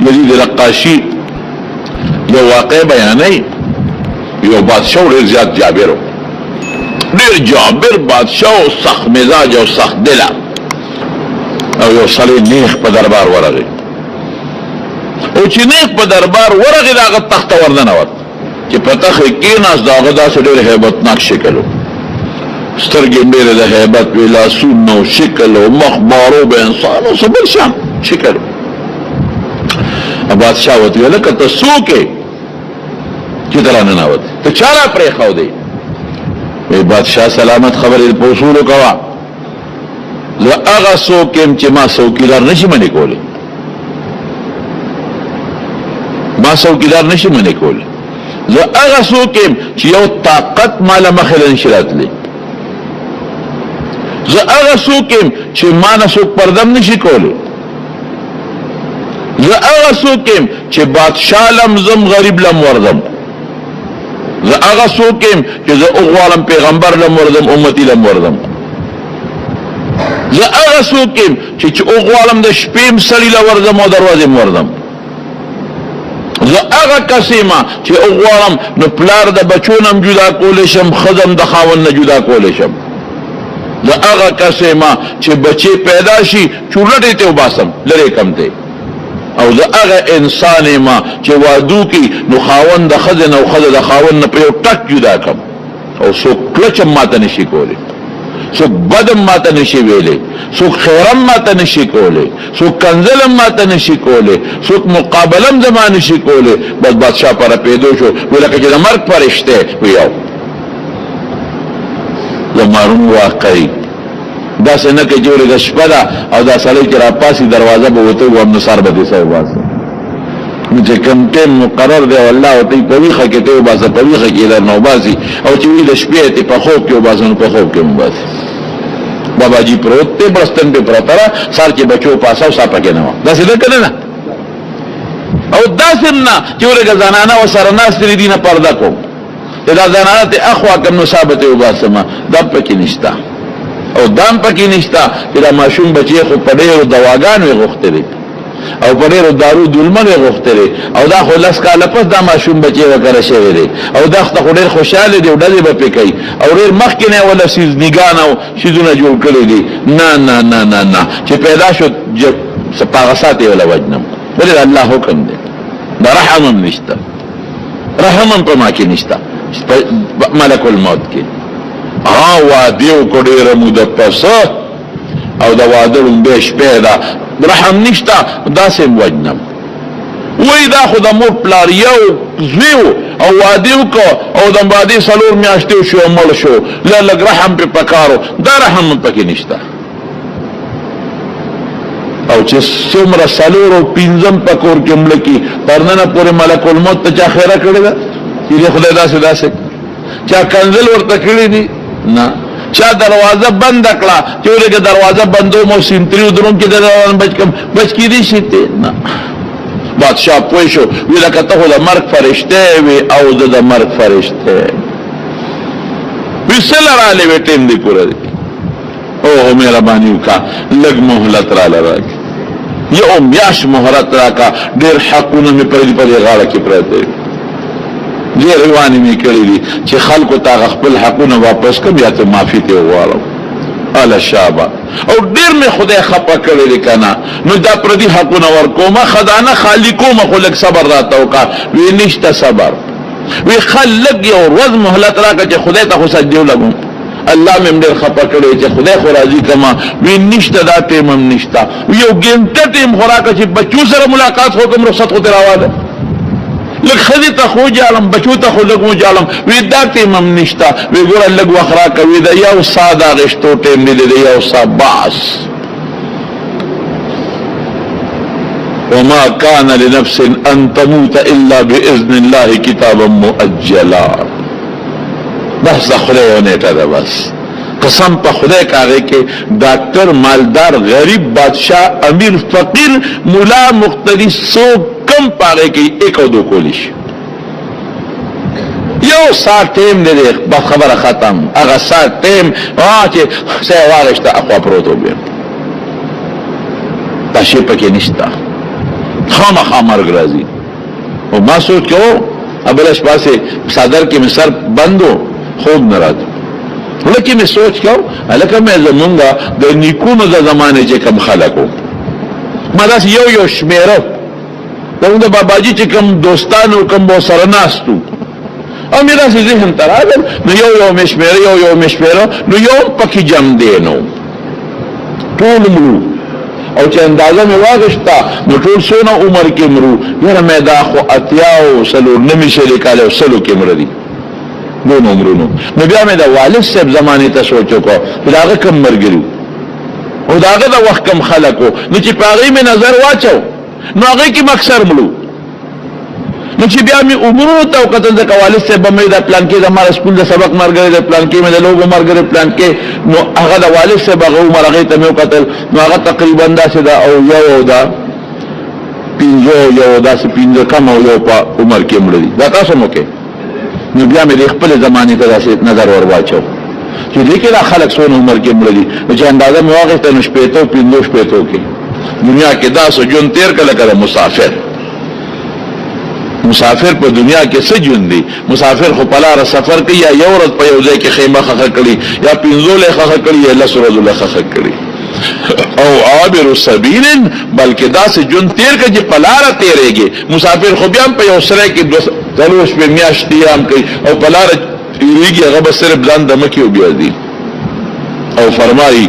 یزید رقاشی یو واقع بیانی یو بادشاہ ډیر زیات جابر ډیر جابر بادشاہ او سخت مزاج او سخت دل او یو سړی نیخ په دربار ورغی او چې نیخ په دربار ورغی داغه تخت ورننوت چې په تخت کېناست داغه داسې ډېر هیبتناک شکل و سترګې ډېرې د هیبت وې لاسونه او شکل او مخ باروب انسان او څه بل شان شکل بادشاه ورته ویل که ته څوک یې چې ته راننوت ته چا را پرېښودی وی بادشاه سلامت خبرې په اصولو کوه زه هغه څوک یم چې ما څوکیدار نشي منې کولی ما څوکیدار نشي منې کولی زه هغه څوک یم چې یو طاقت ماله مخې له نشي راتلی زه هغه څوک یم چې ما نه څوک پردم نشي کولی زه هغه څوک یم چې بادشاه لم زم غریب لم ورځم زه هغه څوک یم چې زه وغواړم پیغمبر لم ورځم امتي لم ورځم زه هغه څوک یم چې وغواړم د شپې م سړي له ورځم او دروازې م ورځم زه هغه کس یم چې وغواړم نو پلار د بچو نه م جدا کولی شم ښځه م د خاوند نه جدا کولی شم زه هغه کس یم چې بچې پیدا شي چورلټې ته وباسم لرې کم دی او زه هغه انسان یم چې وادو کې نو خاوند د ښځې نه او ښځه د خاوند نه په یو ټک جدا کم او څوک کلچم ماته نشي کولی څوک بدم ماته نشي ویلی څوک خیرم ماته نشي کولی څوک کنزلم ماته نشي کولی څوک مقابلم زما نشي کولی بس بادشاه پره پیدو شو وی لکه چې د مرګ فرشته وی یو زمارون واقعي داسې نه که جوړې د شپه ده او دا سړی چې راپاسي دروازه به وته و نثار به دې سره وباسه نو چې کوم ټیم مقرر دی والله ورته په ویښه کې ته وباسه په ویښه کې درنه وباسي او چې وي د شپې ته په خوب کې وباسه نو په خوب کې وباسي بابا جی پروت ته برستن په پرتره سار کې بچو پاسه او صاحب کې نه و داسې ده کنه نه او داسې نه چې ورګه زنانه و سره ناس لري دینه پرده کو دا زنانه ته اخوا کوم نو ثابت وباسه ما د پکې نشتا او دام پکې نشتا چې دا ماشوم بچي خو په ډېرو دواګانو غوښتلې او په ډېرو دارو دلمن غوښتلې او دا خو لس کاله پس دا ماشوم بچي وکړه شوی دی او دا خو ډېر خوشاله دی او ډلې به پې کوي او ډېر مخکې نه ولا سیزنګان او شیزونه جوړ کړي دي نه نه نه نه نه چې پیدا شو پاغه ساتې ولا وجنم ولې الله حکم دی دا رحم هم نشته رحم هم په ما کې نشته ملک الموت کې وادیو کو ډیره موده پس او دا واده لومبې شپې ده رحم نشته داسې وجنم وی دا خو د مور پلار یو زوی او واده وکړو او د باندې څلور میاشتې شو مړ شو لږ رحم په پکارو دا رحم پکې نشته او چې څومره څلور او پنځم پکور کې ملکی پرننه پورې ملک الموت ته چا خیره کړی ده چې خدای داسې چا کنزل ورته کړی دي نه چا دروازه بند کړه چې ورګه دروازه بندو مو سینتریو دروم کې دروازه بچ کې دي شته نه بادشاہ پوه شو وی لکه ته د مرګ فرشته وی او د مرګ فرشته وسل را لې ټیم دی پورا او مهرباني وکا لګ مهلت را لراک یو میاش مهلت راکا ډیر حقونه می پرې غاړه کې پراته دې رواني می کړی دي چې خلکو ته خپل حقونه واپس کړي یا ته معافي ته وغواړم الا شابه او ډیر می خدای خپه کړی دی کنه نو دا پردي حقونه ورکومه خدانه خالقومه خو لک صبر راته وکا وی نشته صبر وی خلق یو ورځ مهلت راکړه چې خدای ته خو سجدو لګم الله مې ډیر خپه کړی چې خدای خو راضي کما وی نشته دا ټیم هم نشته یو ګنټه ټیم خوراک چې بچو سره ملاقات وکم رخصت خو تراواله لگ خزی تا خو جالم بچو تا خو لگو جالم وی دا تیم هم نشتا وی گورا لگ وخراکا وی دا یو سا دا غشتو تیم دی دا یو سا باس وما کان لنفس ان تموت الا باذن اللہ کتابا مؤجلا بس دا خدای ونیتا دا بس قسم پا خدای کاغے کے ڈاکٹر مالدار غریب بادشاہ امیر فقیر ملا مختلف سو کم پاگے کی ایک او دو کولیش یو سات ٹیم دے دے خبر ختم اگا سات ٹیم چے سیوارشتا اخوا پروتو بیم تاشی پکی نشتا خامخا مرګ راځي. او ما سوچ کو ابل شپه سے صدر کې مې سر بندو خوب نه راځي. ولکه مې سوچ کو الکه مې زمونږه د نیکونو د زمانه چې کم خلکو ما داس یو شمیره دغه باباجی چې کم دوستانو کم بو سره ناستو او مې داسې ذهن ته راغل نو یو مشمیره نو یو پکې جم دینو ټول مرو او چې اندازه مې واغشتا نو ټول سونه عمر کې مرو یاره مې دا خو اتیاو سلو نمی شلې کاله سلو کې مردي نو عمرونو نو بیا مې دا والد صاحب زمانه ته سوچو کو داغه کم مرګرو او داغه د وخت کم خلکو نو چې پاغي مې نظر واچو نو هغه کې مکسر ملو نو چې بیا مې عمرونو ته وکتل د والد صاحب مې دا پلان کې زماره سکول د سبق مرګره د پلان کې مې د لوګو مرګره پلان کې نو هغه د والد صاحب هغه عمر هغه ته مې وکتل نو هغه تقریبا داسې دا او یو دا پینځو داسې پینځه کم او یو په عمر کې مړ دي دا تاسو مو کې نو بیا مې خپل زمانه ته داسې نظر ور واچو چې دې کې دا خلک څونه عمر کې مړ دي چې اندازه مې واغسته نو شپېتو پینځو شپېتو کې دنیا کې دا سجون تیر کله مسافر په دنیا کې څه جون دي مسافر خو په لار سفر کوي یا یو ورځ په یو ځای کې خیمه خخ کړي یا پینځول خخ کړي یا لس ورځې خخ کړي او عابر السبيل بلکې دا سه جون تیر کې چې په لار تیرېږي مسافر خو بیا په یو سره کې دروش په میاشتې هم کوي او په لار تیرېږي هغه صرف ځان د مکه او بیا دي او فرمایي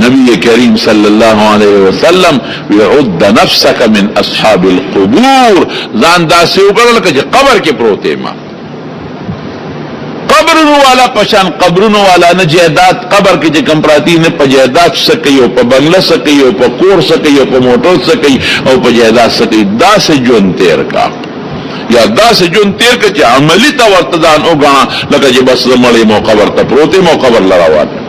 نبی کریم صلی اللہ علیہ وسلم وعد نفسک من اصحاب القبور ځان داسې وګڼل چې قبر کې پروت ما قبرونو والا پشان قبرونو والا نه جیدات قبر کې چې کم پراتی نه په جیدات سکی او په بنگله سکی او په کور سکی او په موټر سکی او په جیدات سکی داسې جون تیر کا یا داسې جون تیر کا چې عملی تا ورتدان وګڼه لکه چې بس مړی مو قبر ته پروت مو قبر لراوات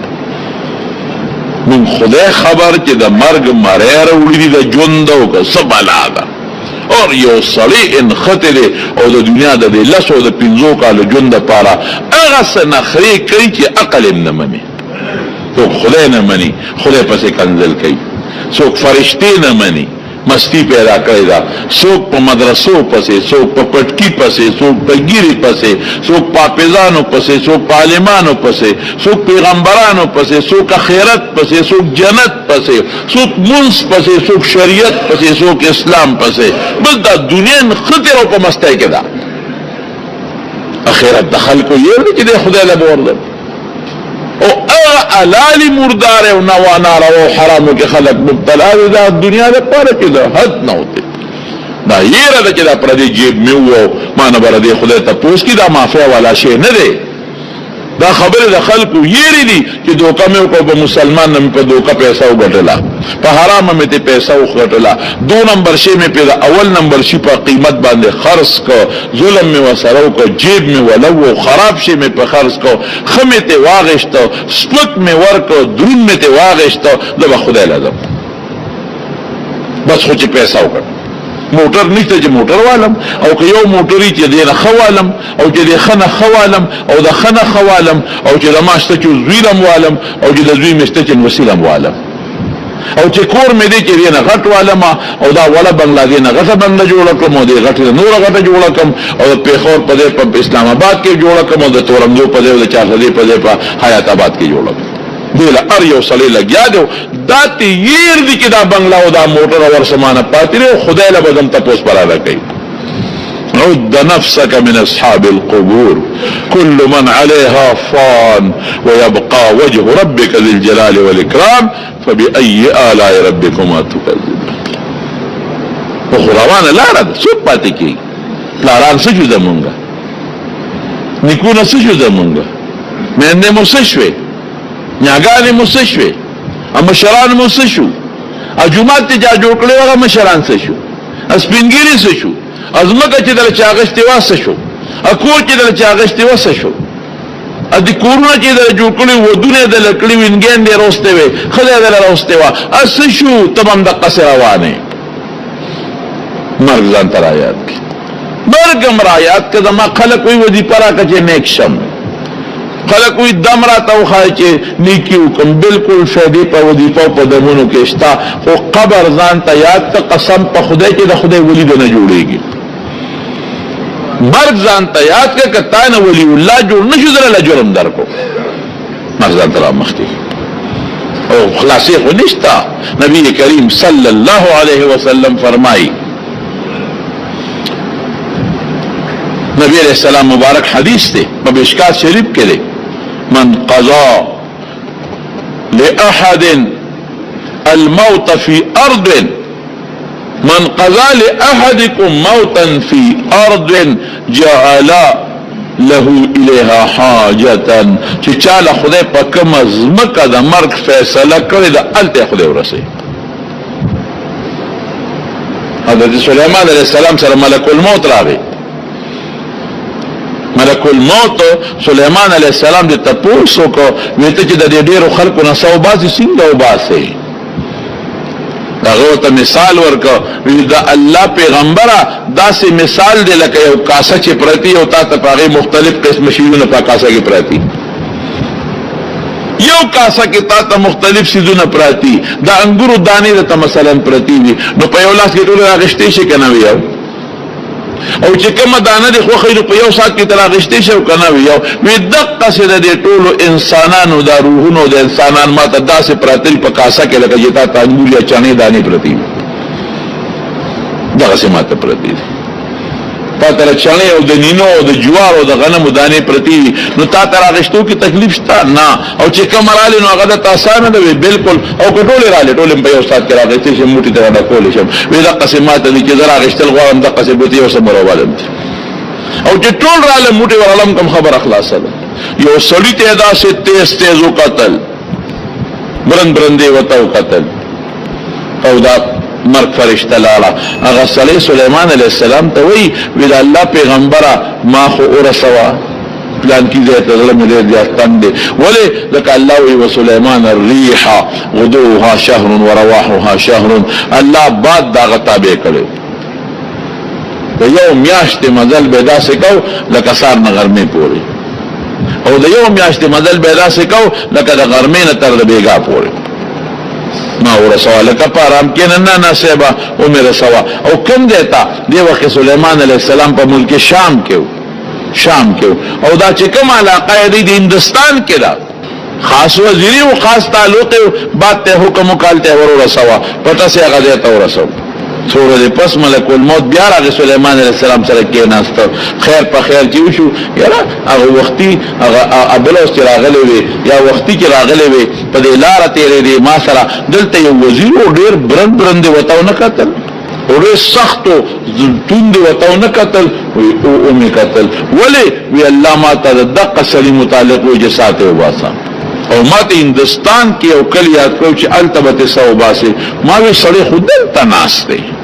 من خدای خبر چې د مرګ مریر وړي د ژوند او سبلا ده او یو سړی ان خطر او د دنیا د لاسو د 15 کال ژوند لپاره هغه سنخري کوي چې عقل نه مني تو خدای نه مني خدای پسې کنزل کوي څوک فرشتي نه مني مستی پیدا کړی دا څوک په مدرسو پسې څوک په پټکی پسې څوک په ګيري پسې څوک په پاپیزانو پسې څوک په عالمانو پسې څوک پیغمبرانو پسې څوک اخرت پسې څوک جنت پسې څوک منص پسې څوک شریعت پسې څوک اسلام پسې بس دا دنیا خطر او په مستی کې دا اخرت دخل کو یې چې خدای له ورده او الالی مردار او نوانار او حرامو کې خلق مبتلا دي دا دنیا د پاره کې دا حد نه ہوتے دا یره د چې دا پر دې جیب مې وو ما نه بر دې خدای ته پوښ کی دا معافی والا شی نه دی دا خبره د خلکو یری دي چې دوکه مې کو په مسلمان نه په دوکه پیسې وګټلا په حرام مې ته پیسې وګټلا دو نمبر شی مې په اول نمبر شی په قیمت باندې خرڅ کو ظلم مې وسرو کو جیب مې ولو خراب شی مې په خرڅ کو خمه ته واغشتو سپک مې ورکو درون مې ته واغشتو د خدای لازم بس خو چې پیسې وګټ موټر نشته چې موټر والم او که یو موټری چې دینه خوالم او چې د خنه خوالم او د خنه خوالم او چې د ماشته چې زویلم والم او چې د زوی مشته چې وسیلم والم او چې کور مې دې چې دینه غټ والم او دا ولا بنگلادیش نه غټه بنگله جوړ کړم او دې غټه نور غټه جوړ کړم او په خور په دې په اسلام آباد کې جوړ کړم او د تورنجو په دې د چارسدې په دې په حیات آباد کې جوړ کړم دیل ار یو سلی لگیا دیو دا تیر دی که دا بنگلا و دا موٹر ور سمانا پاتی رہو خدای لبزم تپوس پرادا کئی عد نفسك من اصحاب القبور كل من عليها فان ويبقى وجه ربك ذي الجلال والإكرام فبأي آلاء ربكما تكذبون وخروان لا رد سوپ پاتی کی لاران سجو زمونگا نکونا سجو زمونگا مینده مسشوی نیاګانې مسشوي ا مشران مسشو ا جمعه ته جا جوړ کړي هغه مشران څه شو اسپینګيري څه شو ازمکه چې دل چاغشتي واسه شو ا کور چې دل چاغشتي واسه شو ا دې کورونه چې دل جوړ کړي ودونه دل کړي وینګین دې روسته وي خدای دل روسته وا اس شو تمام د قصر روانه مرګ ځان تر آیات کې مرګ مرایات کده ما خلق وي ودي پرا کچې نیک شم خلق وی دم را توخای چې نیکی وکم بالکل شهدی په وظیفه په دمونو کې شتا خو قبر ځان ته یاد ته قسم په خدای کې د خدای ولی نه جوړیږي مرګ ځان ته یاد کې کتا نه ولی الله جوړ نشو درله جرم درکو مغزان ترا مختی او خلاصی خو نشتا نبی کریم صلی اللہ علیہ وسلم فرمائی نبی علیہ السلام مبارک حدیث تے مبشکات شریف کے لئے من قضا لأحد الموت في أرض من قضا لأحدكم موتا في أرض جعل له الیها حاجتا چې چاله خدای په کوم زمکه د مرګ فیصله کړی د الته خدای ورسي حضرت سلیمان علیہ السلام سره ملک الموت راغی ملک الموت سلیمان علیہ السلام د تپوسو کو ویته چې د ډیرو خلکو نه سو باسي څنګه وباسي هغه ته مثال ورکو دا الله پیغمبره داسې مثال دی لکه یو کاسه چې پرتی او تا ته پاره مختلف قسم شیونه په کاسه کې پرتی یو کاسه کې تا ته مختلف شیونه پرتی دا انګورو دانې ته مثلا پرتی وي نو په یو لاس کې ټول راغشتې شي کنه وي او چې کومه دانه دی خو خیر په یو سات کې تر راغشتې شي کنه وي وي دقه سره د ټولو انسانانو د روحونو د انسانان ماته داسې پراتل په کاسه کې لکه جتا ته انګور یا چانه دانې پرتی دغه سماته پرتی پاتره چانه او د نینو او د جوار او د غنمو دانې پرتی نو تا تر راغشتو کې تکلیف شته نه او چې کوم رااله نو هغه د آسان نه وي بالکل او کټول رااله ټول په یو سات کې راغشتې شي موټي ته راکول شي وی دغه سماته دي چې زرا غشتل غواړم دغه سماته یو سمرو والم او چې ټول رااله موټي ورالم کوم خبر اخلاصه یو سړی ته دا سه تیز قتل برندې وتاو قتل او دا مرگ فرشتہ لالا اغا صلی سلیمان علیہ السلام تا وی وید اللہ پیغمبرہ ما خو ارسوا پلان کی زیت ظلم دے دیاستان دے ولی لکا اللہ وی وسلیمان الریحا غدوها شهر ورواحها شهر اللہ باد دا غطابے کرے یو میاشت مزل بیدا سکو لکا سار نغرمی پوری او دا یو میاشت مزل بیدا سکو لکا دا غرمین تر دا بیگا پوری ما ورسوا لکا پارام کین نانا سیبا او میرا سوا او کم دیتا دی وقت سلیمان علیہ السلام پا ملک شام کیو او دا چکم علاقہ دی ہندوستان کے دا خاص وزیری و خاص تعلق بات تے حکم کالتے ورسوا پتا سے اگا دیتا ورسوا سورہ پس ملک الموت بیار آگے سلیمان علیہ السلام سرکے ناستا خیر پا خیر چیو شو یارا آگا وقتی ابلوس چی راغلے وے یا وقتی چی راغلے وے پا دے لارا تیرے دے ما سرا دلتا یو وزیرو دیر برند وطاو نکتل اور سختو تون دے وطاو نکتل اومی قتل ولی وی اللہ ماتا دقا سلی متعلق وی جساتے ہو باسا او ما ته هندستان کې او کلی یاد کو چې التبت سو باسه ما وی سړی خود دلته ناشته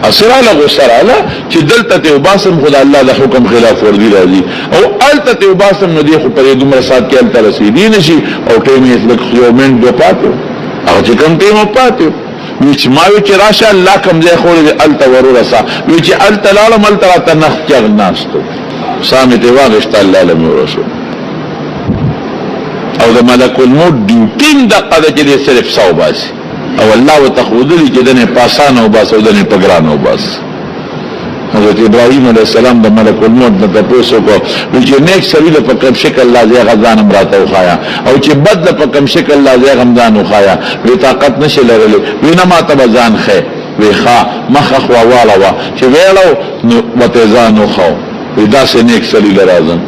اسراله غسراله چې دلته ته باسم خدای الله د حکم خلاف ورزي راځي او التته باسم نو دی خو په دومره سات کې الته رسیدي نشي او ټیم یې لکه یو منټ به پاتو او چې کوم ټیم پاتو وی چې ما وی چې راشه الله کوم ځای خو دې الته ورورسا وی چې الته لاله مل تر ته نخ کې ناشته سامي دی واغشت الله لم رسول او د ملک الموت ډیوټین د قضا چې دې صرف سو باس او الله وتخودلی چې دنه پاسانه او باس او دنه پګرانه او باس حضرت ابراهیم علیہ السلام د ملک الموت د تاسو کو چې نیک سویل په کوم شکل الله زی غزان امراته وخایا او چې بد په کوم شکل الله زی غمدان وخایا وی طاقت نشي لرلې وینا ما تبزان خې وی خا مخ خوا والا چې ویلو نو وتزان خو وی دا سه نیک سویل راځم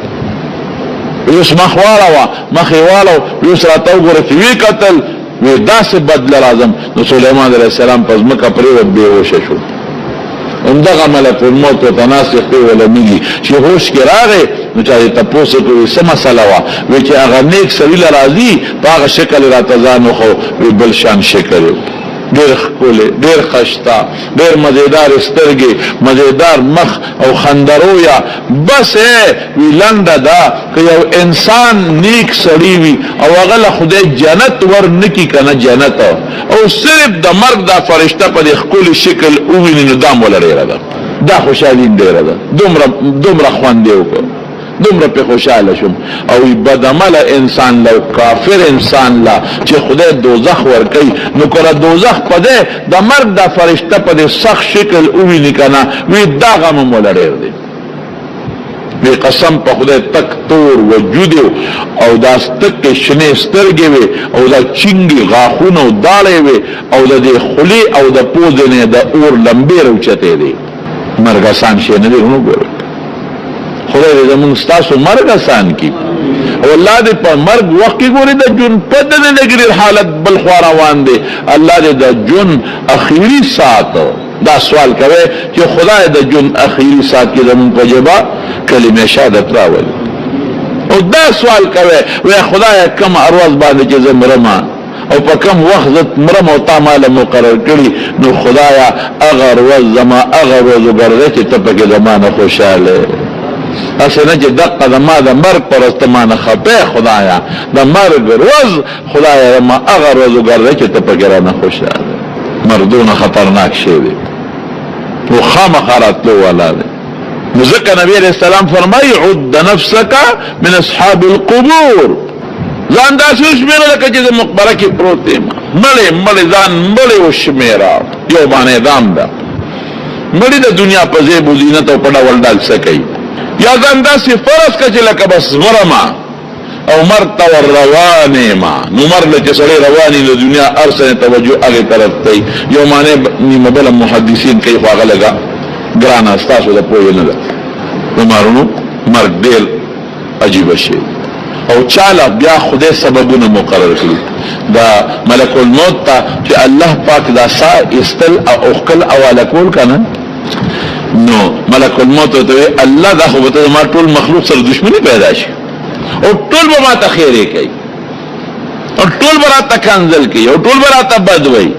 یوس مخوالا مخیوالا یوس راتاو گورتی وی قتل وی دا سے بدل لازم نو سلیمان علیہ السلام پس مکہ پریوت بے ہوش شو اندغا ملک الموت و تناسخ پی ولمیگی چی ہوش کی راگے نو چاہی تپوسے کوئی سما سلوا وی چی اگر نیک سویل رازی پا اگر شکل راتزانو خو وی بلشان شکل دیر خکولے دیر خشتا دیر مزیدار استرگی مزیدار مخ او خندرویا بس ہے وی لند دا کہ یو انسان نیک سڑی وی او اغل خدای جنت ور نکی کنا جنت او صرف دا مرگ دا فرشتہ پا دی خکول شکل اوینی ندام ولا ریر دا خوشالین دیر دا دومرا خوان دیو کو دومره په خوشاله شم. او بدعمل انسان له کافر انسان لا چې خدای دوزخ ورکوي نو کله دوزخ په دې د مرګ د فرشته په دې سخت شکل وویني کنه وی دا غم مولا ډېر دی. وی قسم په خدای تک تور وجود او دا ستکې شنې سترګې وي او دا چنګي غاښونه او داړې وي او د دې خولې او د پوزې نه د اور لمبې راوچتې دي. مرګ آسان شی نه دی. وګوره خدای دې زموږ ستاسو مرګ آسان کړي او الله دې په مرګ وخت کې ګوري د جون په دې لګري حالت بل خو روان دي. الله دې د جون اخیری ساعت دا سوال کوي چې خدای د جون اخیری ساعت کې زموږ په جبا کلمه شهادت راولي او دا سوال کوي وای خدای کوم ارواز باندې چې زمرما او په کوم وخت مرم او تعالی مقرر کړی نو خدایا اگر وزما اگر وزګرځي چې ته په زمانه خوشاله اسنه چې دقه د ما د مرګ پر استمانه خپه خدایا د مرګ روز خدایا ما اگر وزګرځي چې ته په ګرانه خوشاله. مردونه خطرناک شی دی او خامخرات له ولاده. ذکر نبی علیہ السلام فرمائی عد نفسک من اصحاب القبور. ځان داسې وشمیره لکه چې د مقبره کې پروت یم. مړی ځان مړی وشمیره یو باندې دام ده. مړی د دنیا په زیب و زینت او په ډول ډال څه کوي. یا ځان داسې فرض که چې لکه بس مرمه او مرګ ته ور روانې ما نو مرګ چې سړی روانې د دنیا هر څه توجه هغې طرف ته یو معنی نیمه بله محدثین کوي خو هغه لږه ګرانه ستاسو د پوهې نه ده. د مارونو مرګ ډېر عجیبه شی او چاله بیا خدای سببونه مقرر کړي. دا ملک الموت ته چې الله پاک دا سا استل او اخکل اواله کول کنه نو ملک الموت ته الله دا خو به ما ټول مخلوق سره دشمنی پیدا شي او ټول به ما ته خیرې کوي او ټول به راته کنځل کوي او ټول به راته بد وایي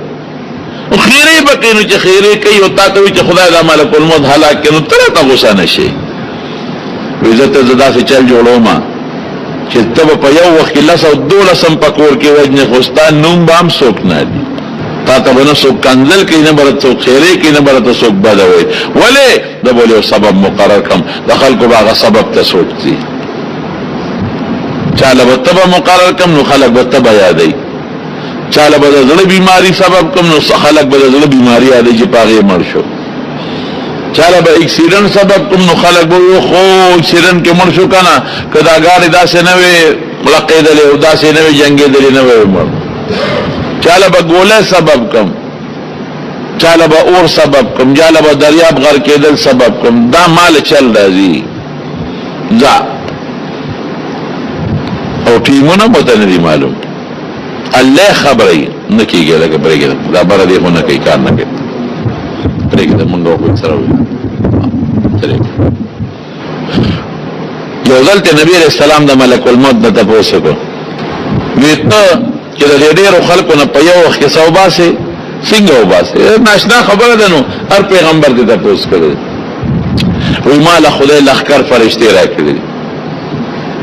او خیرې به کوي نو چې خیرې کوي او تا ته وایي چې خدای دا ملک الموت هلاک کړي نو ته راته غوسه نه شي. عزت زه داسې چل جوړوم چې ته به په یو وخت کې 12 په کور کې وجنې خو ستا نوم به هم څوک نه دي. تا ته به نه څوک کنځل کوي نه به راته څوک خیرې کوي نه به راته څوک بده وایي. ولې د بل یو سبب مقرر کړم د خلکو به هغه سبب ته سوچي. چاله به تبه مقرر کم نو خلق به تبه یادی. چاله به د زړه بیماری سبب کم نو خلق به د زړه بیماری یادی چې پاغې مړ شو. چاله به اکسیډنټ سبب کم نو خلق به خو اکسیډنټ کې مړ شو کنه کدا ګاډي داسې نه وي لقیدلې او داسې نه وي جنگېدلې نه وي مړ. چاله به ګوله سبب کم چاله به اور سبب کم چاله به دریاب غر کېدل سبب کم. دا مال چل راځي ځا او ټیمونه مته نه دي معلوم. الله خبرې نه کیږي لکه برګه دا بار دې هونه کوي کار نه کوي برګه د مونږ په سره وي. یو ځل ته نبی رسول الله د ملک الموت د تاسو کو ویته چې د ډېرو خلکو نه په یو وخت کې صوباسه څنګه وباسه ناشنا خبره ده نو هر پیغمبر دې تاسو کړی وی مال خدای لخر فرشتي راکړي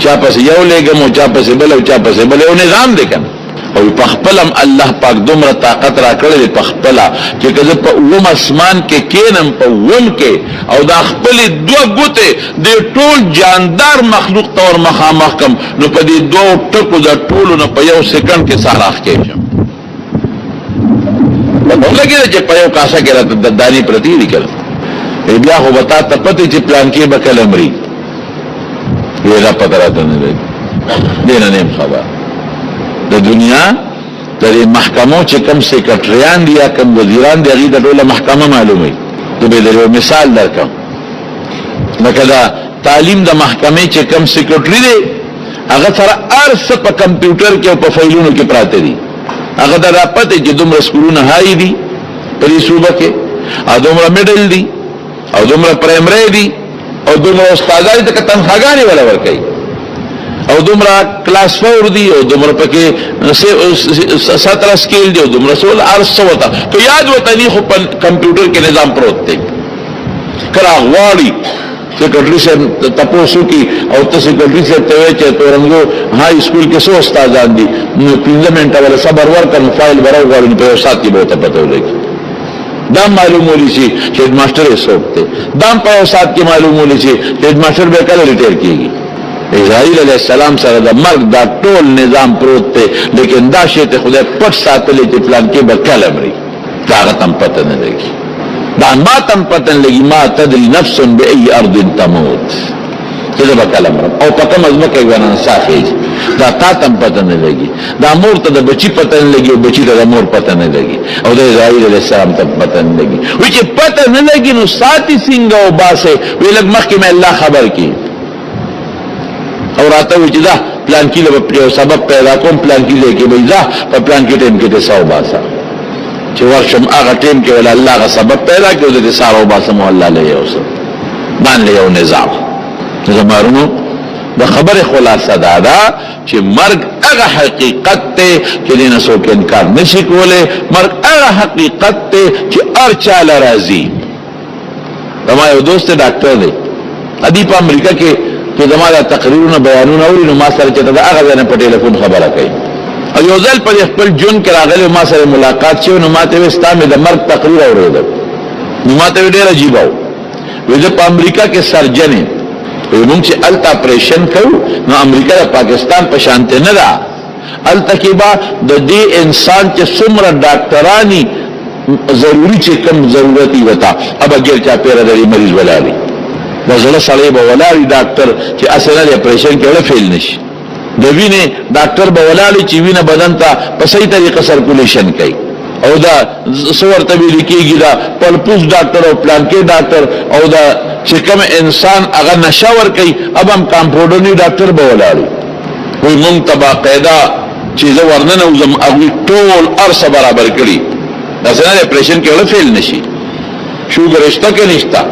چا پس یو لګم او چا پس بل او چا پس بل یو نظام دی کنه او په خپلم الله پاک دومره طاقت را کړل په خپل چې کله په ووم اسمان کې کینم په ووم کې او دا خپل دوه ګوته د ټول جاندار مخلوق تور مخامخ کم نو په دې دوه ټکو د ټولو نه په یو سکند کې ساراخ کېږم. لګیږي چې په یو کاسه کې راته د دانی پرتی لیکل بیا خو بتا ته پته چې پلان کې به کلمري ویلا پته راته نه دی دینه نیم خبر د دنیا د محکمو چې کم سیکرټریان دي یا کم وزیران دي هغه د ټوله محکمه معلومي. د به یو مثال درکم لکه دا تعلیم د محکمې چې کم سیکرټری دی هغه سره ارس په کمپیوټر کې او په فایلونو کې پراته دي. هغه د راپته چې دومره سکولونه هاي دي په دې صوبه کې او دومره میډل دي او دومره پرایمری دي او دومره استادان ته تنخواګانې ولا ورکړي او دومره کلاس 4 دی او دومره پکې 17 سکیل دی او دومره سول ارس وتا تو یاد وته نه خو په کمپیوټر کې نظام پروت دی. کله غواړي سیکرټری سے تاسو کی او تاسو سیکرټری سے ته چې تورنګو هاي سکول کې څو استادان دي 15 منټه ولا صبر ورکړ فایل براو غواړي په سات کې به ته پته ولګي. دا معلومولی شي چې هډ ماستر یې څوک دی. دا په سات کې معلومولی شي چې هډ ماستر به کله ریټایر کیږي اسرائیل علیہ السلام سره د مرګ دا ټول نظام پروت دی، لیکن دا شی ته خدای پټ ساتلی چې پلان کې به کله مري، دا هغه ته هم پته نه لګي، دا ما ته هم پته نه لګي، ما تدري نفس بأي أرض تموت، چې زه به کله مرم او په کومه ځمکه یې وننسا خېږي، دا تا ته هم پته نه لګي، دا مور ته د بچي پته نه لګي او بچي ته د مور پته نه لګي، او د اسرائیل علیه السلام ته پته نه لګي. وایي چې پته نه لګي نو ساتي څنګه او باسئ؟ وایي لږ مخکې مې الله خبر کړي او راته وایي چې دا پلان کې له یو سبب پیدا کوم، پلان کې ځای کې به ځه په پلان کې ټایم کې دې سا وباسه، چې ورشم هغه ټایم کې ولا الله هغه سبب پیدا کړي او دې سا وباسم او الله له یو څه باندې یو نظام. زمارونو د خبره خلاصه دا چې مرګ هغه حقیقت ته چې دینه څوک انکار نشي کوله، مرګ هغه حقیقت ته چې هر چا راضي. زما یو دوست ډاکټر دی، ادي په امریکا کې چې زما د تقریرونو بیانونه اوري نو ما سره چې دا هغه نه په ټلیفون خبره کوي، او یو ځل په خپل جون کې راغلی ما سره ملاقات شو، نو ماته وستا مې د مرګ تقریر اوریدل، نو ماته ډېر عجیب و. وې په امریکا کې سرجن موږ چې التا اپریشن کوو نو امریکا د پاکستان په شانته نه ده، التا کې با د دې انسان چې څومره ډاکټرانی ضروری چې کم ضرورتي وتا اب اگر چا پیره د مریض ولالي وزله سړی به ولالي ډاکټر چې اصله د اپریشن کې ولا فیل نشي، د وینې ډاکټر به ولالي چې وینه بدن ته په صحیح طریقه سرکولیشن کوي، او دا سور طبی لیکيږي دا پلپوس ډاکټر او پلان کې ډاکټر، او دا چې کوم انسان هغه نشاور کوي اب هم کمپاوډري ډاکټر به ولاړي. وي مونږ تبا قاعده چې زه ورننه وزم هغه ټول ارسه برابر کړي، دا څنګه اپریشن کې ولا فیل نشي، شوګر رشتہ کې نشتا،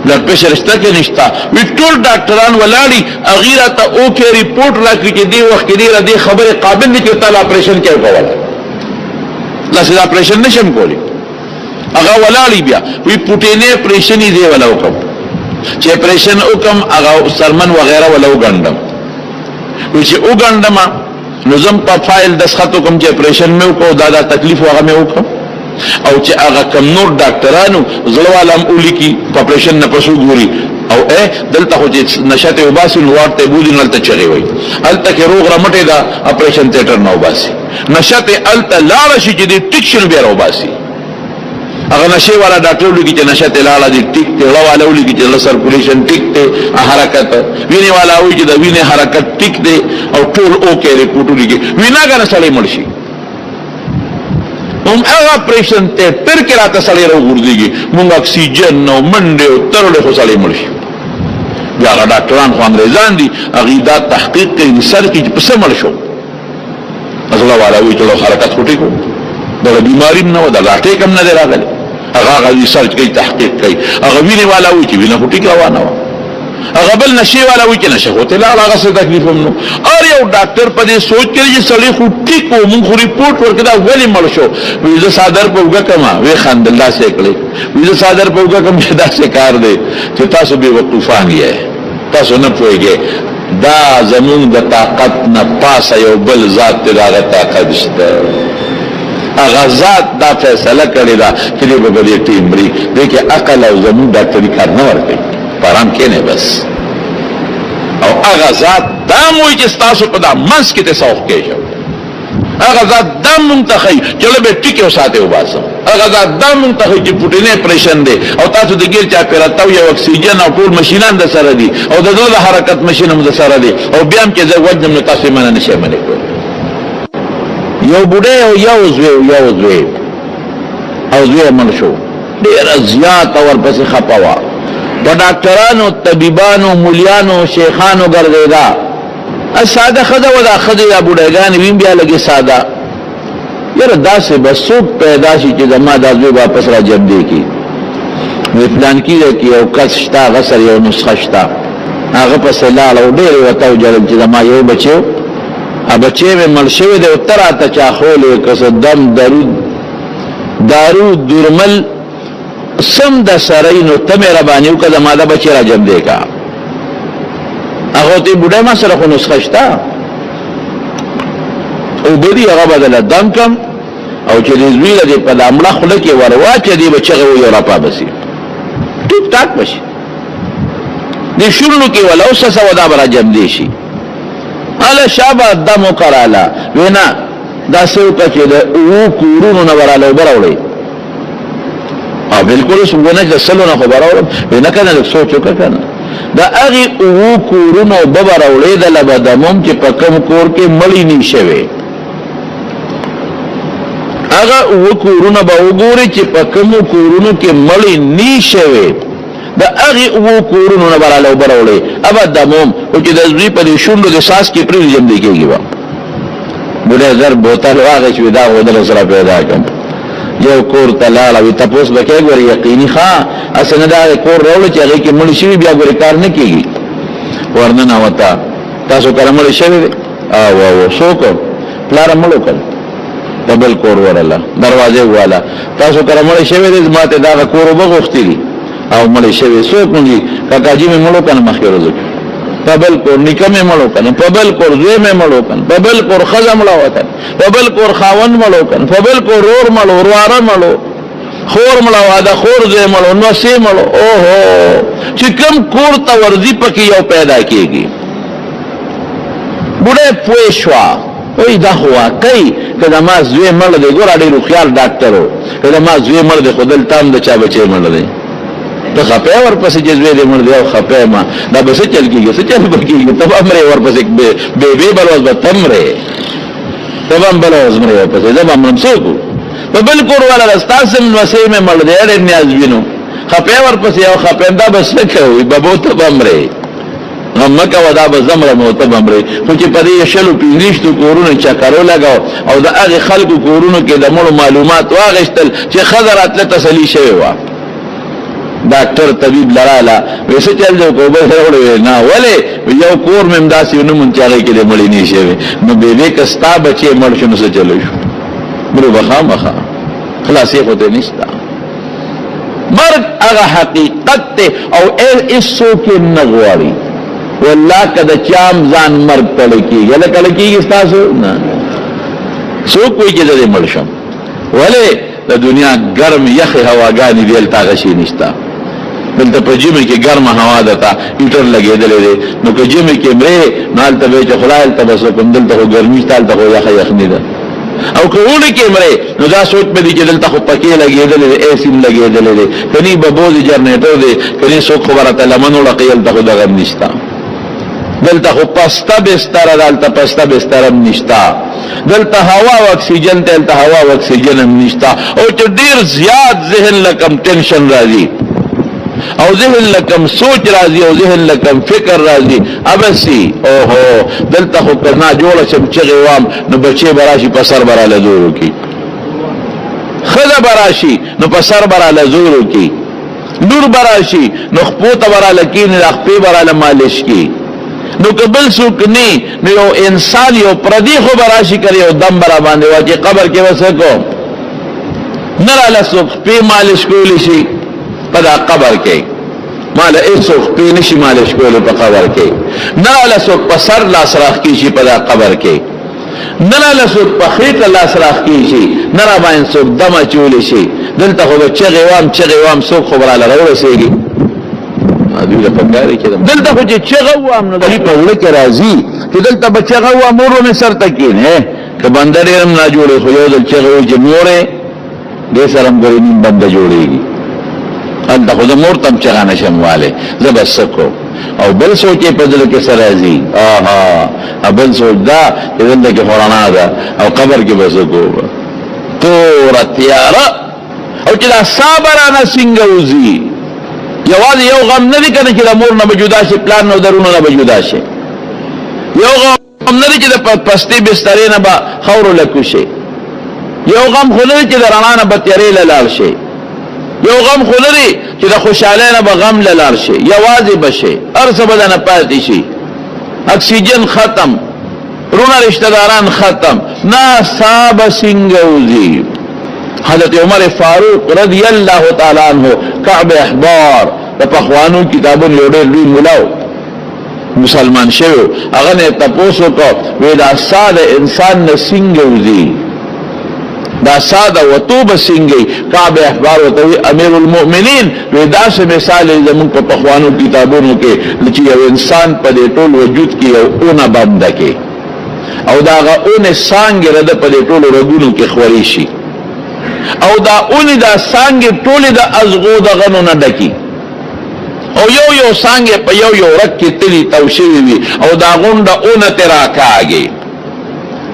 بلډ پريشر رشتہ کې نشتا، وی ټول ډاکټران ولاړي اغیره ته او کې ریپورت راکړي چې دی وخت کې دی خبره قابل دي چې تعالی اپریشن کې وکول، لاسه اپریشن نشم کولی، هغه ولاړی بیا وی پټینه اپریشن یې دی ولا وکم، چې اپریشن وکم هغه سرمن وغیرہ ولا وګندم، وی چې وګندم نظم په فایل دسخط وکم چې اپریشن مې وکاو، دا تکلیف هغه مې وکم، او چې هغه کم نور ډاکټرانو زړوالم اولیکي په اپریشن نه پسو ګوري، او دلته خو چې نشته وباسي نو ورته بودی نلته چغي وي، الته کې روغ رمټه دا اپریشن تیټر نه وباسي، نشته الته لاړ شي چې د ټیکشن بیا وباسي، هغه نشه والا ډاکټر لګي چې نشته لاړ دي ټیک ته والا ولګي چې سرکولیشن ټیک ته حرکت ویني والا وي چې د ویني حرکت ټیک دی او ټول اوکې ریپورت لګي، وینا غره سړی مرشي هم هغه اپریشن ته تر کې راته سړی راوګرځيږي، مونږ اکسیجن نو منډه ترله خو سړی مرشي، بیا ډاکټران خو انګريزان دي هغه دا تحقیق کوي سر کې په سمړ شو، اصله والا وی ټول حرکت کوټي کو دا بیماری نه و دا لاټه کم نه راغلی، هغه ریسرچ کوي تحقیق کوي، هغه ویني والا وی چې وینه کوټي روانه و، هغه بل نشي والا وی چې نشه هوته لا هغه څه تکلیف هم نو، اور یو ډاکټر په دې سوچ کوي چې سړی خو ټیک و مونږ ریپورت ورکړه ولی مړ شو، ویزه صادر په وګه کما وی خند الله سے کړي، ویزه صادر په وګه کم شدا سے کار دی چې تاسو به وقوفان یې تاسو نه پوهیږئ، دا زمون د طاقت نه پاسه یو بل ذات دغه طاقت شته، هغه ذات دا فیصله کړی دا چې به دې ټیمري دغه عقل او زمون ډاکټري کار نه ورکړي، پرام کې نه بس، او هغه ذات دا موي چې تاسو په دا منس کې تصوف کې شو، هغه ذات دا منتخي چې له به ټیکو ساته وباسه، هغه ذات دا منتخي چې پټینه اپریشن دی او تاسو د ګیر چا پیراتو یو اکسیجن او ټول ماشينان د سره دي او د دوه حرکت ماشين هم د سره دي، او بیا هم چې زه وجنم نو تاسو منه نشئ منه کوي، یو بوډه او یو زوی او زوی من شو ډیر زیات اور پسې خپوا، د ډاکټرانو طبيبانو مولیانو شیخانو ګرځیدا، ساده خدا ودا خدای ابو ډګان وین بیا لګي ساده، یره داسې بسوب پیدا شي چې زما د ازوی واپس را جمع دی کی، وی پلان کې یو کس شتا غسر یو نسخه شتا، هغه په سلال او ډیر وتاو جوړ چې زما یو بچو بچې مې مل شوی دی تر اته چا خولې قصدم دارو درمل سم د سرینو تمه ربانیو کله ماده بچی را جمع دی کا، هغه ته بډای ما سره خو نسخه شتا، او بدی هغه بدل دم کم او چې زویل دې په لامړه خله کې ورواچ دی بچغه یو را پابسي ټیک ټاک بشي دې شروع کې ولا اوسه سودا برا جمع دی شي، الا شابه دمو کرالا وینا دا سوکا چې د او کورونو نه وراله وبراولې او بالکل څنګه نه سلو نه خبرو وینا کنه سوچ وکړه دا هغه او کورونو وبراولې د لبدمم چې په کم کور کې مړی نشوي هغه او کورونو به وګوري چې په کم کورونو کې مړی نشوي دا هغه او کورونو نه وراله وبراولې ابدمم او چې د زوی په شونډو د ساس کې پرې جمع دی کېږي بوډه زر بوتل واغې چې دا ودل سره پیدا کړ یو کور تلاله وي تاسو به کې ګوري یقیني ښا اسنه دا کور راول چې هغه کې مړ شي بیا ګوري کار نه کیږي ورنه نه وتا تاسو کرمل شي او څوک پلار مړو کړ دبل کور ورلا دروازه والا تاسو کرمل شي دې ماته دا کور وبغختلی او مړ شي څوک نه کاکاجی مې مړو کنه مخې ورځو پبل کور نکمه مړو کنه پبل کور زوی مې مړو کنه پبل کور خزم مړو وته پبل کور خاون مړو کنه پبل کور رور مړو ورواره مړو خور مړو دا خور زوی مړو نو سي مړو اوهو چې کوم کور ته ورځي پکې یو پیدا کیږي بوډه پوښوا وای دا هوا کوي کله ما زوی مړ دی ګور اړې خیال ډاکټرو کله ما زوی مړ دی خدل تام د چا بچي مړ دی ته خپه ورپسې جزوی دې مړ دی او خپه ما دا به څه چل کیږي څه چل کیږي ته امر ورپسې به بلوز به تمره ته هم بلوز مړ ورپسې دا به موږ څوک په بل کور ولا استاسم وسې مې مړ دی اړ نیاز وینو خپه ورپسې او خپه دا به څه کوي به بو ته بمره مکه ودا به زمره مو ته بمره خو چې په دې شلو پینځشتو کورونه چکرو لگاو او دا هغه خلکو کورونو کې د مړو معلومات واغشتل چې خضرات له تسلی شوی و ډاکټر طبيب لراله وسه چل جو کو به وروړي نه ولې یو کور مم داسې نو مونږ چاغې کې دې مړی نشي نو به دې کستا بچي مړ شنو څه چلو شو بلو بخامخه خلاصې هوته نشتا مرګ هغه حقیقت ته او ایسو کې نغواري والله کده چام ځان مرګ تل کېږي لکه کېږي تاسو نه سو کوئی چې دې مړ شم ولې د دنیا ګرم یخ هواګانی دیل تا غشي نشتا دلته په جیمه کې ګرمه هوا ده هیټر لګېدلې ده نو په جیمه کې مې نال ته چې خلای ته بس کوم دلته ګرمي تال ته یخ یخنی ده او کوونه کې مې نو دا سوچ په دې چې دلته خو پکې لګېدلې ده ایسیم لګېدلې ده کني به بوز جنریټر ده کني سو خبره ته لمنو لقیل ته دغه نشتا دلته خو پستا بستر دلته پستا بستر نشتا دلته هوا او اکسیجن دلته هوا او اکسیجن نشتا او چې ډیر زیات ذهن لکم ټینشن راځي او ذهن لکم سوچ راځي او ذهن لکم فکر راځي ابسي اوهو دلته خو کنا جوړ شم چې غوام نو بچي براشي په سر براله زورو کی خدا براشي نو په سر براله زورو کی نور براشي نو خپوت براله کی نه خپې براله مالش کی نو قبل سوک نی نو یو انسان یو پردی خو براشی کری یو دم برا بانده واچی قبر کے وسکو نرالا سوک پی مالش کولی شی پدا قبر کے مالا ایسوک پی نشی مالش کولی پا قبر کے نرالا سوک پا سر لاس راخ کی شی پدا قبر کے نرالا سوک پا خیط لاس راخ کی شی نرا بائن سوک دم چولی شی دلتا خود چغیوام سوک خبرالا رو رسیگی دلته خو چې چغوام نو دلی په وړه کې راځي چې دلته به چغوام ورونه سر تکین که بنده ډېرم نه جوړې خو یو ځل چغوي چې مورې دې سره هم ګورې نیم بنده جوړېږي هلته خو د مور ته هم چغه نشم والی زه به څه کوم او بل سوچ یې په زړه کې څه راځي بل سوچ دا چې دلته کې خو رڼا ده او قبر کې به څه کوم توره تیاره او چې دا سا به رانه څنګه وځي یوازې یو غم نه دی کنه چې د مور نه به جدا شي پلان نه درونه نه به جدا شي یو غم نه دی چې د پستې بسترې نه به خاورو لکو شي یو غم خو نه دی چې د رڼا نه به تیارې له لاړ شي یو غم خو نه دی چې د خوشحالۍ نه به غم له لاړ شي یوازې به شي هر څه به نه پاتې شي اکسیجن ختم رونه رشتہ داران ختم ناسا به څنګه وځي حضرت عمر فاروق رضی اللہ تعالی عنہ کعب احبار د پخوانو کتابونو یو ډېر لوی ملاو مسلمان شوی هغه نه تاسو کو وې دا ساده انسان نه څنګه وځي دا ساده وتوب څنګه کعب احبار وته امیر المؤمنین وې دا څه مثال زموږ په پخوانو کتابونو کې چې یو انسان په دې ټول وجود کې یو اونه بنده کې او دا هغه اونې څانګې رده په دې ټولو رګونو کې خورې شي او دا اونې دا څانګې ټولې د ازغو د غنو نه ډکي او یو څانګې په یو رګ کې تلي تو شوي وي او دا غونډه اونه ترې راکاږي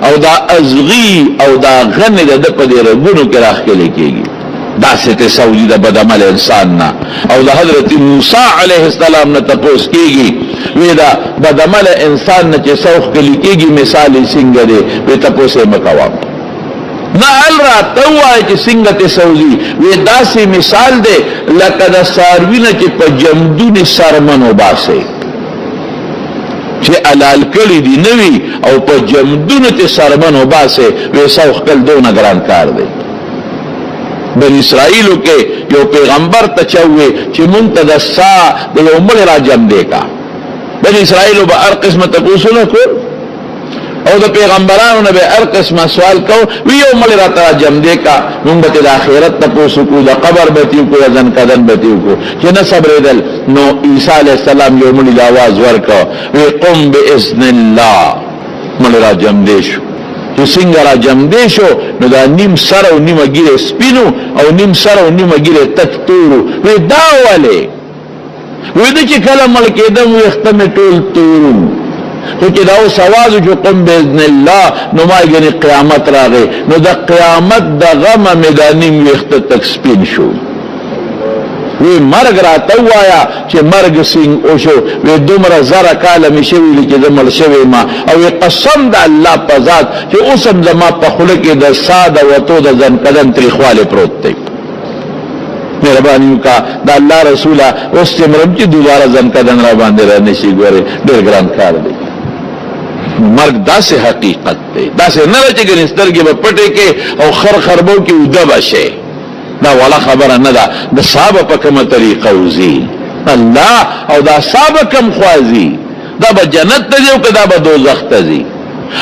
او دا ازغي او دا غنې د ده په دې رګونو کې راښکلې کېږي. داسې تصویر د بدعمل انسان نه. او د حضرت موسی علیه السلام نه تپوس کېږي وی دا بدعمل انسان نه چې څه ښکلي کېږي مثال یې څنګه دی؟ وی تپوس یې مه کوه. نه ال راته ووایه چې څنګه تصویر وی داسې مثال دی لکه د څاروي نه چې په جمدونې څرمن وباسئ چې علال کړي دي نه وي او په جمدونو ته څرمن وباسئ وی څه ښکل دونه ګران کار دی. بن اسرائیلو کې یو پیغمبر ته چوي چې مونږ ته د سا د یو مړي را جمع دی کا. بن اسرائیلو به هر قسمه تپوسونه کول او د پیغمبرانو نه به هر قسمه سوال کو وی یو مړي را ته جمع دی کا مونږ به د آخرت تپوسو کو د قبر به تیو کو ځن کدن به تیو کو چې نه صبرېدل. نو عیسی علیه السلام یو مړي د आवाज ورکړ وی قم باذن الله مړي را جمع دی شو. چې څنګه را جمع دی شو نو دا نیم سر او نیمه ګیره سپینو او نیم سر او نیمه ګیره تک تورو. وی دا ولې وی دا چې کله مړ کېدم ویښته مې ټول تورو خو چې دا اوس اواز وشو قم باذن الله نو ما ګنې قیامت راغی نو د قیامت د غمه مې دا نیم ویښته تک سپین شو. وی مرگ راته ووایا چې مرگ سنگ اوشو وی دومره زره کاله مې شوي دي چې زه مړ شوی ما او وی قسم د الله په ذات چې اوس هم زما په خوله کې د سا د وتو د ځنکدن تریخوالی پروت دی. مهرباني وکړه د الله رسوله اوس چې مرم چې دوباره ځنکدن را باندې رانشي ګورې ډېر ګران کار دی. مرگ داسې حقیقت دی داسې نه ده چې ګنې سترګې به پټې کې او خربو کې اوده به شي. دا ولا خبره نه ده د صحابه په کومه طریقه وځي الله او دا صحابه کم خوازي دا به جنت ته ځي او که دا به دوزخ ته ځي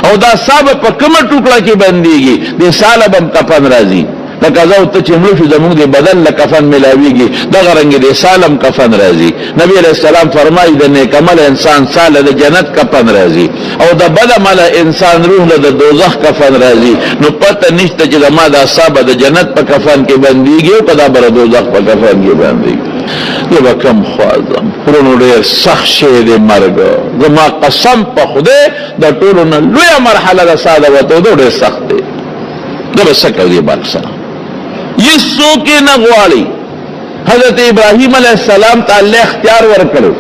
او دا صحابه په کومه ټوکړه کې بندېږي د ساله به هم کفن راځي لکه زه او ته چې مړه شو زمونږ د بدن له کفن میلاویږي دغه رنګې د سالم کفن راځي. نبی علیه السلام فرمایي د نیک عمل انسان ساله د جنت کفن راځي او د بد عمل انسان روح له د دوزخ کفن راځي. نو پته نشته چې زما د اصحابه د جنت په کفن کې بندېږي او که دا به د دوزخ په کفن کې بندېږي. زه به کم خوازم ورونو ډېر سخت شی دی مرګ. زما قسم په خدای د ټولو نه لویه مرحله د سا د وتو ډېر سخت دی. دا به څه کوي بل سره یہ سوکے نہ غواړي. حضرت ابراہیم علیہ السلام ته الله اختیار ورکړو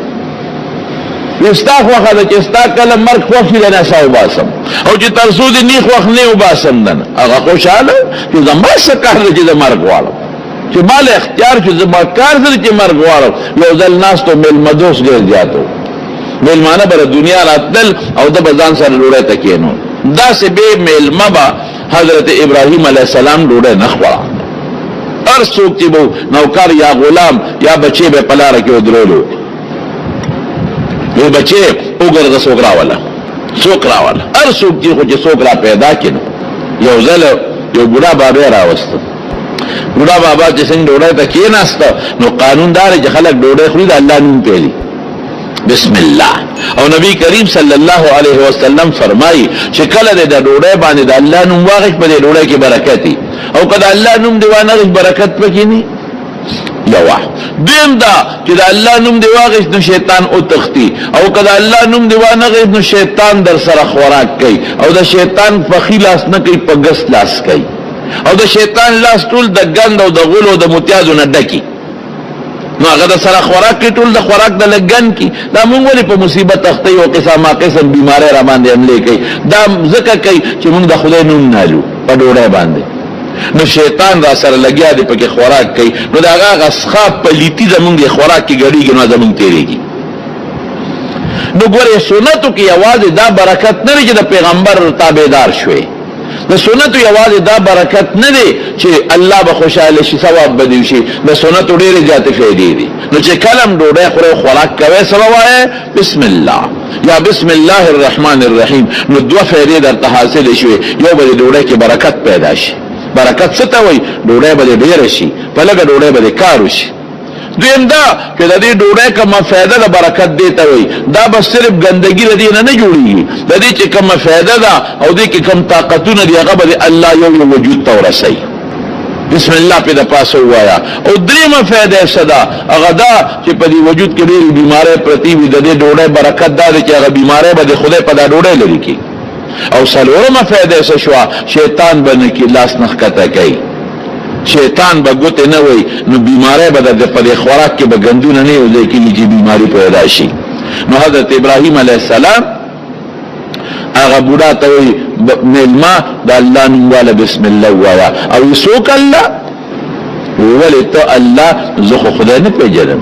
وستا خوخه ده چې ستا کله مرګ خوښي ده نه سا وباسم او چې تر څو دې نیخ وخت نه وباسم دنه هغه خوشحاله چې زما څه کار دی چې د مرګ غواړم چې مال اختیار چې زما کار دی چې مرګ غواړم. یو ځل ناستو میلمدوس ډېر زیاتو میلمانه به دنیا راتلل او د بزان سره ډوډۍ ته کېنو داسې بې میلمه به حضرت ابراہیم علیہ السلام ډوډۍ نه خوړه. هر څوک چې به نوکر یا غلام یا بچی به په لاره کې ودرولو یو بچی وګرځه څوک راوله هر څوک چې خو چې څوک را پیدا کړي. یو ځل یو بوډا بابا راوسته بوډا بابا چې څنګه ډوډۍ ته کېناسته نو قانون دار چې خلک ډوډۍ خوري د الله نوم پیلي بسم الله. او نبی کریم صلی الله علیه وسلم فرمایي چې کله د ډوډۍ باندې د الله نوم واغښ په دې ډوډۍ کې برکت دی او کله الله نوم دی وانه برکت پکې نه. یو دیم دا چې د الله نوم دی واغښ نو شیطان او تختی او کله الله نوم دی وانه نو شیطان در سره خوراک کوي او د شیطان په خلاص نه کوي په ګس لاس کوي او د شیطان لاس ټول د ګند او د غولو د متیازو نه ډکی نو هغه د سره خوراک کې ټول د خوراک د لګن کې دا مونږ ولې په مصیبت اخته یو قسم بیماری را باندې حمله کوي دا ځکه کوي چې مونږ د خدای نوم نالو په ډوډۍ باندې نو شیطان را سره لګیا دی پکې خوراک کوي نو دا هغه اسخاب پلیتی زمونږ د خوراک کې ګډیږي نو زمونږ تیریږي. نو ګوره سنتو کې یوازې دا برکت نه دی چې د پیغمبر تابعدار شوي د سنتو یوازې دا برکت نه دی چې الله به خوشاله شي ثواب به دی شي د سنتو ډېرې زیاتې فایدې دي. نو چې کلم ډوډۍ خورئ خوراک کوئ څه به وایئ بسم الله یا بسم الله الرحمن الرحیم نو دوه فایدې درته حاصلې شوې. یو به د ډوډۍ کې برکت پیدا شي. برکت څه ته وایي؟ ډوډۍ به دې ډېره شي په لږه ډوډۍ به دې کار وشي دویم دا چې د دې ډوډۍ کومه فایده د برکت دی ته وي دا بس صرف ګندګي د دې نه جوړیږي د دې چې کومه فایده ده او دې کې کوم طاقتونه دي هغه به الله یو وجود ته ورسوي بسم الله په د پاسه وایا او دریمه فایده صدا هغه دا چې په دې وجود کې ډېری بیماری پرتی وي د دې ډوډۍ برکت دا چې هغه بیماری به د خدای په دا ډوډۍ لري کی او څلورمه فایده څه شو شیطان باندې کې لاس نخکته کوي شیطان به ګوت نه وي نو بیماری به د په خوراک کې به ګندونه نه وي چې بیماری پیدا شي نو حضرت ابراهیم علیه السلام هغه بوډا ته وي ملما د الله نوم والا بسم الله وایا او یسوک الله ولت الله زخ خدای نه پیژنم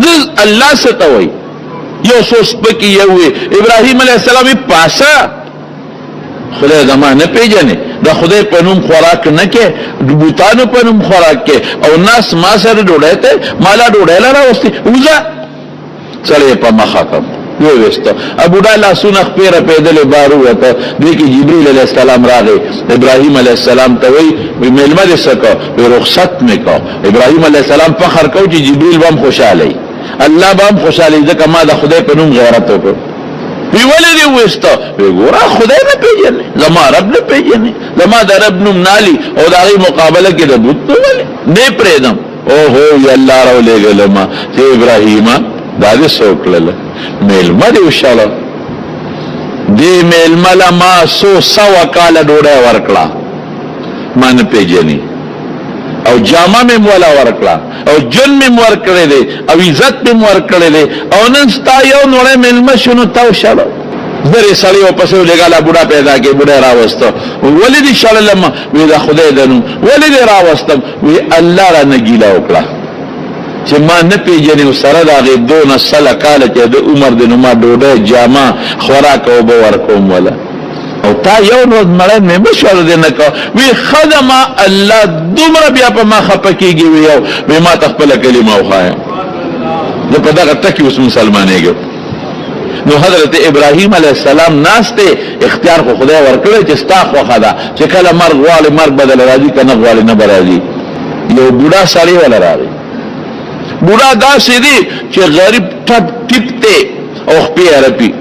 ذل الله ستوي یو سوس پکې یو ابراهیم علیه السلام پاسا خدای زما نه پیژنه دا خدای په نوم خوراک نه کې د بوتانو په نوم خوراک کې او ناس ما سره ډوډۍ ته مالا ډوډۍ لاره واستي وزه چلے په مخاطب یو وسته ابو ډالا سونه خپره پیدل بارو وته د کی جبرئیل علیہ السلام راغی ابراهیم علیہ السلام ته وی ملما دې سکو رخصت میکو ابراهیم علیہ السلام فخر کو چې جبرئیل بم خوشاله الله بم خوشاله ځکه ما د خدای په نوم غیرت وکړ وی ولې وسته وی ګوره خدای نه پیژنې زما رب نه پیژنې زما د رب نوم نالي او د هغه مقابله کې د بت ولې نه پرېدم او هو یا الله راو لګلما چې ابراهیم دا دې سوکلل ملما دې وشاله دې ملما لما سو کال ډوډۍ ورکړه مان پیژنې او جامه مې مولا ورکړه او جن مې مور کړې دي او عزت مې مور کړې دي او نن ستا یو نوړې ملما شنو تاو شاله زری سړی او پسو لګاله بوډا پیدا کې بوډا راوستو ولې دې شاله لما وی دا خدای دنو ولې دې راوستم وی الله را نګیلا وکړه چې ما نه پیژنې سره دا غي دون سل کال چې د عمر د نو ما ډوډۍ جامه خوراک او باور کوم ولا او تا یو روز مړ مې مشوره دې نه کو وی خدمه الله دومره بیا په ما خپکیږي ویو به ما تخپل کلمه وخایم زه په دغه تکي اوس مسلمانېږم نو حضرت ابراهیم علیہ السلام ناسته اختیار خو خدای ورکړي چې ستا خو خدا چې کله مرګ والی مرګ بدل راځي کنه والی نه راځي یو بوډا سړی ولا راځي بوډا داسې دی چې غریب ټپ ټپته او خپې رپی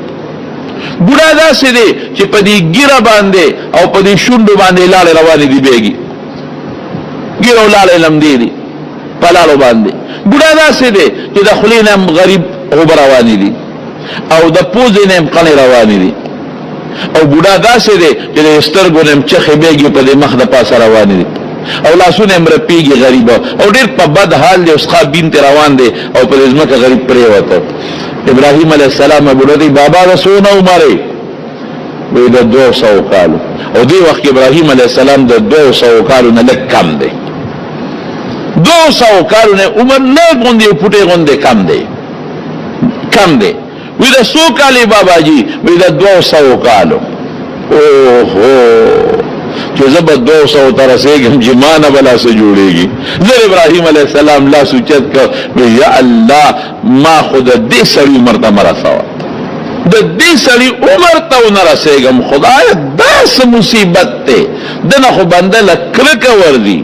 بوډا داسې دی چې په دې ګیره باندې او په دې شونډو باندې لاړې روانې دي بیګي ګیره لاړې لمدې دي په لاړو باندې بوډا داسې دی چې د خلینه غریب غبر روانې دي او د پوزې نه قنې روانې دي او بوډا داسې دی چې د سترګو نه چخې بیګي په دې مخ د پاسه روانې دي او لاسونه مرپیږي غریب او ډېر په بد حال دی اوس خابین ته روان دی او په ځمکه غریب پرې وته ابراهیم علیہ السلام بوډا بابا رسول عمره وی د 200 کالو او دی وخت ابراهیم علیہ السلام د 200 کالو نه لږ کم دی 200 کالو نه عمر نه غوندي پټه غوندي کم دی وی د 100 کالی بابا جی وی د 200 کالو اوهو چې زب 200 تر سیګم جمانه بلا سے جوړيږي زر ابراهيم عليه السلام لا سوچت ک یا الله ما خود دې سړي مرته مرساو د دې سړي عمر ته ونرسېګم خدای داس مصیبت ته دنه خو بنده لکرک وردی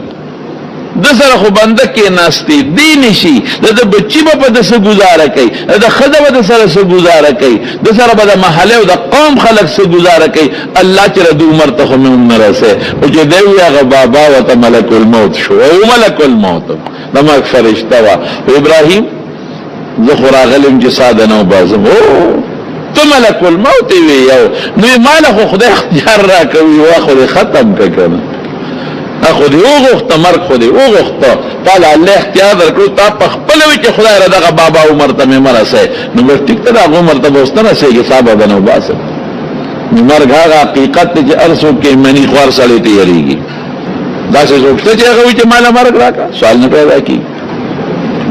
د سره خو بنده کې ناشتي دی نشي د بچي په د سره گزاره کوي د خدای د سره سره گزاره کوي د سره به د محله او د قوم خلق سره گزاره کوي الله چې د عمر ته هم نرسه او چې دی هغه بابا او ته ملک الموت شو او ملک الموت د ملک فرشتہ وا ابراهيم زخرا غلم جساد نو بازم او ته ملک الموت وی یو نو مالک خدای اختیار را کوي واخو ختم کړه اخو دی اوغخت مرگ خودی اوغخت قال الله اختیار درکړو تا په خپل وی چې خدای را دغه بابا عمر ته مرسه نو ټیک ته دا عمر ته وستنه سي حساب بنو باسه مرګ هغه حقیقت چې ارسو کې منی خور سره تیریږي دا څه وخت چې هغه وی چې مال مرګ راکا سوال نه پیدا کی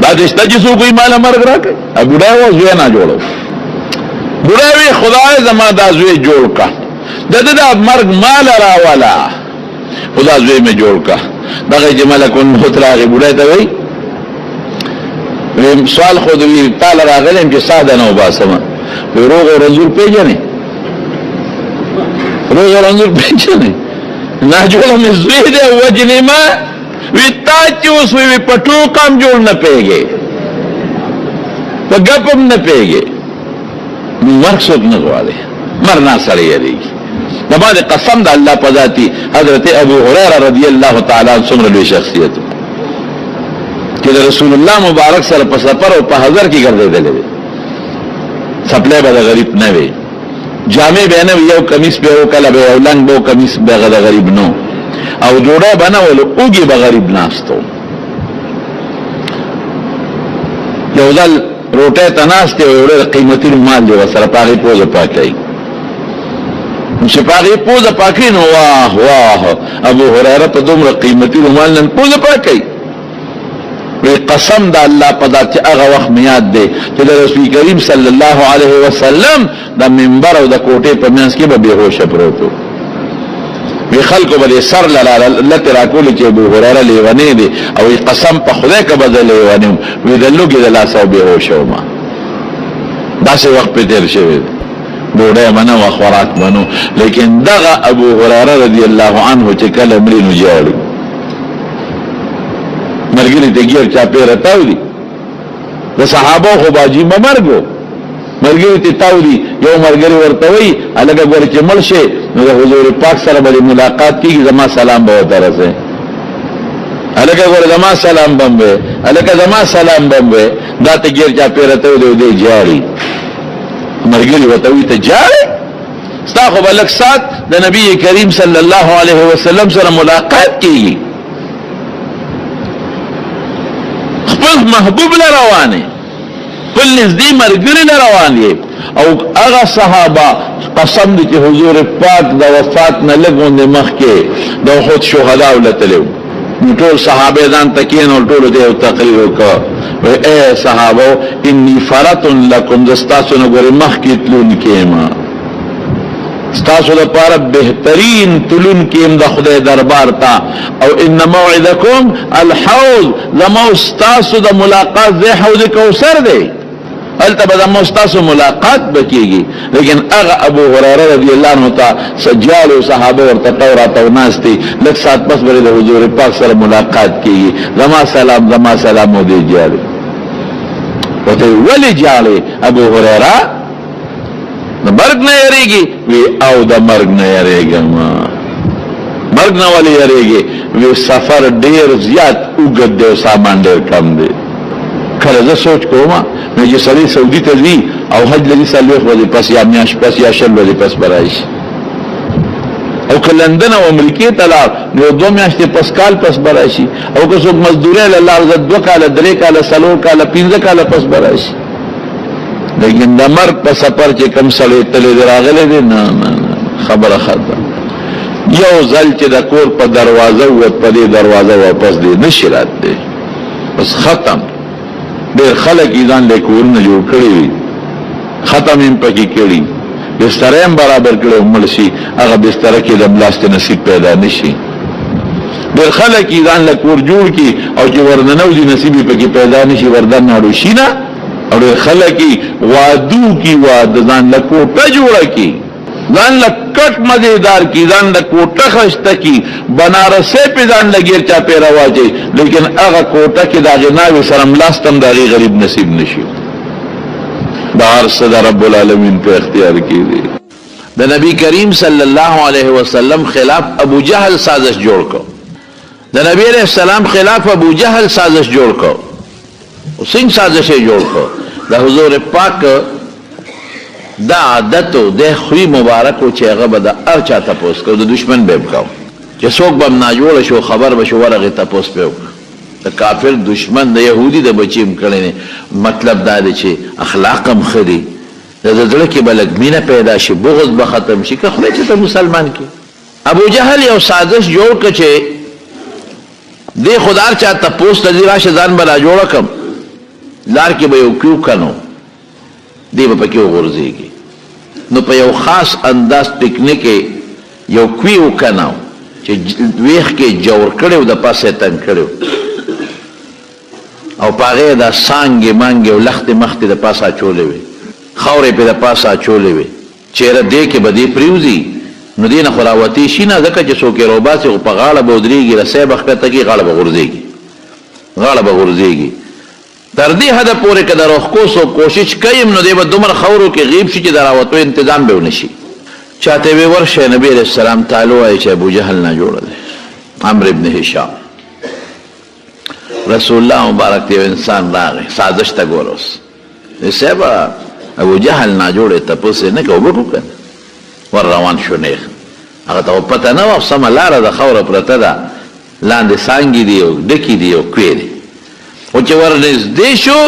دا دشته چې څوک وی مال مرګ راکا ابو ډا و زوی نه جوړو بوډا وی خدای زما دا زوی جوړ کا دغه مرګ مال را والا خدا زوی میں جوڑ کا دغه جمال کون متراغي بوډای ته وی سوال خود وی تعالی راغلم چې ساده نه وباسم روغ او رنځور پیژنې روغ او رنځور پیژنې نه جوړه مې زوی دې وجنې ما وی تا چې اوس وی په ټوکم جوړ نه پیږي په ګپم نه پیږي مرګ څوک نه غواړي مرنا سره یریږي د بعد قسم د الله په ذاتي حضرت ابو هريره رضی الله تعالی عنہ څومره لوی شخصیت چې رسول الله مبارک سره په سفر او په حضر کې ګرځیدل سپلای به غریب نه وي جامع به نه یو کمیس به او کله به اولنګ به کمیس به غریب نو او جوړه بنول اوږي به غریب ناستو یو ځل روټه تناسته او قیمتي مال دی وسره پاغي پوزه پاکي چې پاغي پوزه پاکي نو واه واه ابو هريره په دومره قیمتي مال نن پوزه پاکي وی قسم دا الله پدا چې هغه وخت میاد دی چې رسول کریم صلی الله علیه وسلم د منبر او د کوټې په منځ کې به بهوش پروتو وی خلکو به سر لته راکول چې ابو هريره لیونی دی او قسم په خدای کې بدل لیونی وی د لوګي د لاس او بهوش ما داسې وخت په تیر شوی ډوډۍ منو او خوراک منو لیکن دغه ابو هريره رضی الله عنه چې کله مړي نو جاړي مرګري ته ګیر چا پیره تاولی د صحابه خو باجی مرګو مرګري ته تاولی یو مرګري ورته وی الګا ګور چې ملشه نو د حضور پاک سره به ملاقات کیږي زما سلام به ورته الګا ګور زما سلام بمبه الګا زما سلام بمبه دا ته ګیر چا پیره تاولی دی جاری مرګري ورته وی ته جاری ستا خو بلک سات د نبی کریم صلی الله علیه وسلم سره ملاقات کیږي محبوب لروانه کل نزدی مرګری لروانه او هغه صحابه قسم دي چې حضور پاک د وفات نه لګوند مخکې د خود شهدا ولتلو ټول صحابه ځان تکین او ټول دې تقریر وکړه اے صحابه انی فرط لکم دستاسو نه ګوري مخکې تلون کېما ستاسو لپاره بهترین تلون کېم د خدای دربار ته او ان موعدکم الحوض زمو ستاسو د ملاقات زه حوض کوثر دی البته به زمو ستاسو ملاقات بکیږي لیکن هغه ابو هريره رضی الله عنه ته سجال او صحابه ورته تورات او ناشتي لږ سات پس بری د حضور پاک سره ملاقات کیږي زما سلام او دی جاري وته ولی جالي ابو هريره د مرګ نه یریږي وی او د مرګ نه یریږم مرګ نه ولی یریږي وی سفر ډیر زیات وګد دی سامان ډیر کم دی کله زه سوچ کوم نو چې سړی سعودي ته ځي او حج لري سالوخ ولې پس یا میاش پس یا شل ولې پس برایش او که لندن او امریکې ته لاړ نو 2 میاشتې پس کال پس برایشي او که څوک مزدوري له لار 2 کاله 3 کاله 4 کاله 15 کاله پس برایشي لیکن د مرګ په سفر چې کم سړی تللی راغلی دی نه خبره ختم یو ځل چې د کور په دروازه ووت په دې دروازه واپس دی نشي راتلی بس ختم ډېر خلک یې ځان له کورونه جوړ کړي وي ختم یې پکې کړي بستره هم برابر کړی مړ شي هغه بستره کې د ملاست نصیب پیدا نشي ډېر خلک یې ځان له کور جوړ کړي او چې ورننوځي نصیب یې پکې پیدا نشي وردن ناړو شي نه اور خلقی وادو کی واد ځان له کوټه جوړه کی ځان له کټ مزیدار کی ځان له کوټه خشته کی بنارسه په ځان لګیر چا پیرا واجی لیکن هغه کوټه کې دا جناب سره ملاستم دغه غریب نصیب نشي بهر صد رب العالمین په اختیار کی دی د نبی کریم صلی الله علیه وسلم خلاف ابو جهل سازش جوړ کو د نبی علیہ السلام خلاف ابو جهل سازش جوړ کو سنگ سازش جوړ کو د حضور پاک دا عادتو د خوی مبارکو چې هغه به د هر چا تپوس کو د دشمن به وکاو چې څوک به نه جوړ شو خبر بشو ورغه تپوس په د کافر دشمن د يهودي د بچیم کړي مطلب دا دی چې اخلاقم خري د زړه کې بلګ مینه پیدا شي بغض به ختم شي که خو چې مسلمان کې ابو جهل یو سازش جوړ کړي چې د خدای چا تپوس د راشه ځان بلا جوړ کم لار کې به یو کیو کنو دی په کې ورځيږي نو په یو خاص انداز پکنیک یو کیو کنو چې ویخ کې جوړ کړو د پاسه تن کړو او پاره دا سانګي مانګي او لخت مخت د پاسه چولې وي خورې په د پاسه چولې وي چیرې دې کې بدی پریوزي نو دین خو راوتی شي نه، ځکه چې څوک یې روباسي خو په غاړه به ودرېږي، رسۍ به ښکته کړي، غاړه به غورځېږي. تر دې حده پورې که د روښکو څوک کوشش کوي نو دی به دومره خاورو کې غیب شي چې د راوتو انتظام به ونه شي. چاته وی ورشه نبی علیہ السلام تعالی وایي چې ابو جهل نه جوړه دی، عمرو ابن هشام. رسول الله مبارک ته انسان راغی، سازش ته ګوره اوس صاحب ابو جهل نه جوړې تپوس نه کوو وګورو کنه. ور روان شو نیغ، هغه ته پته نه وه سمه لاره د خاوره پرته ده، لاندې څانګې دي او ډکې دي او کوې دي. خو چې ور نږدې شو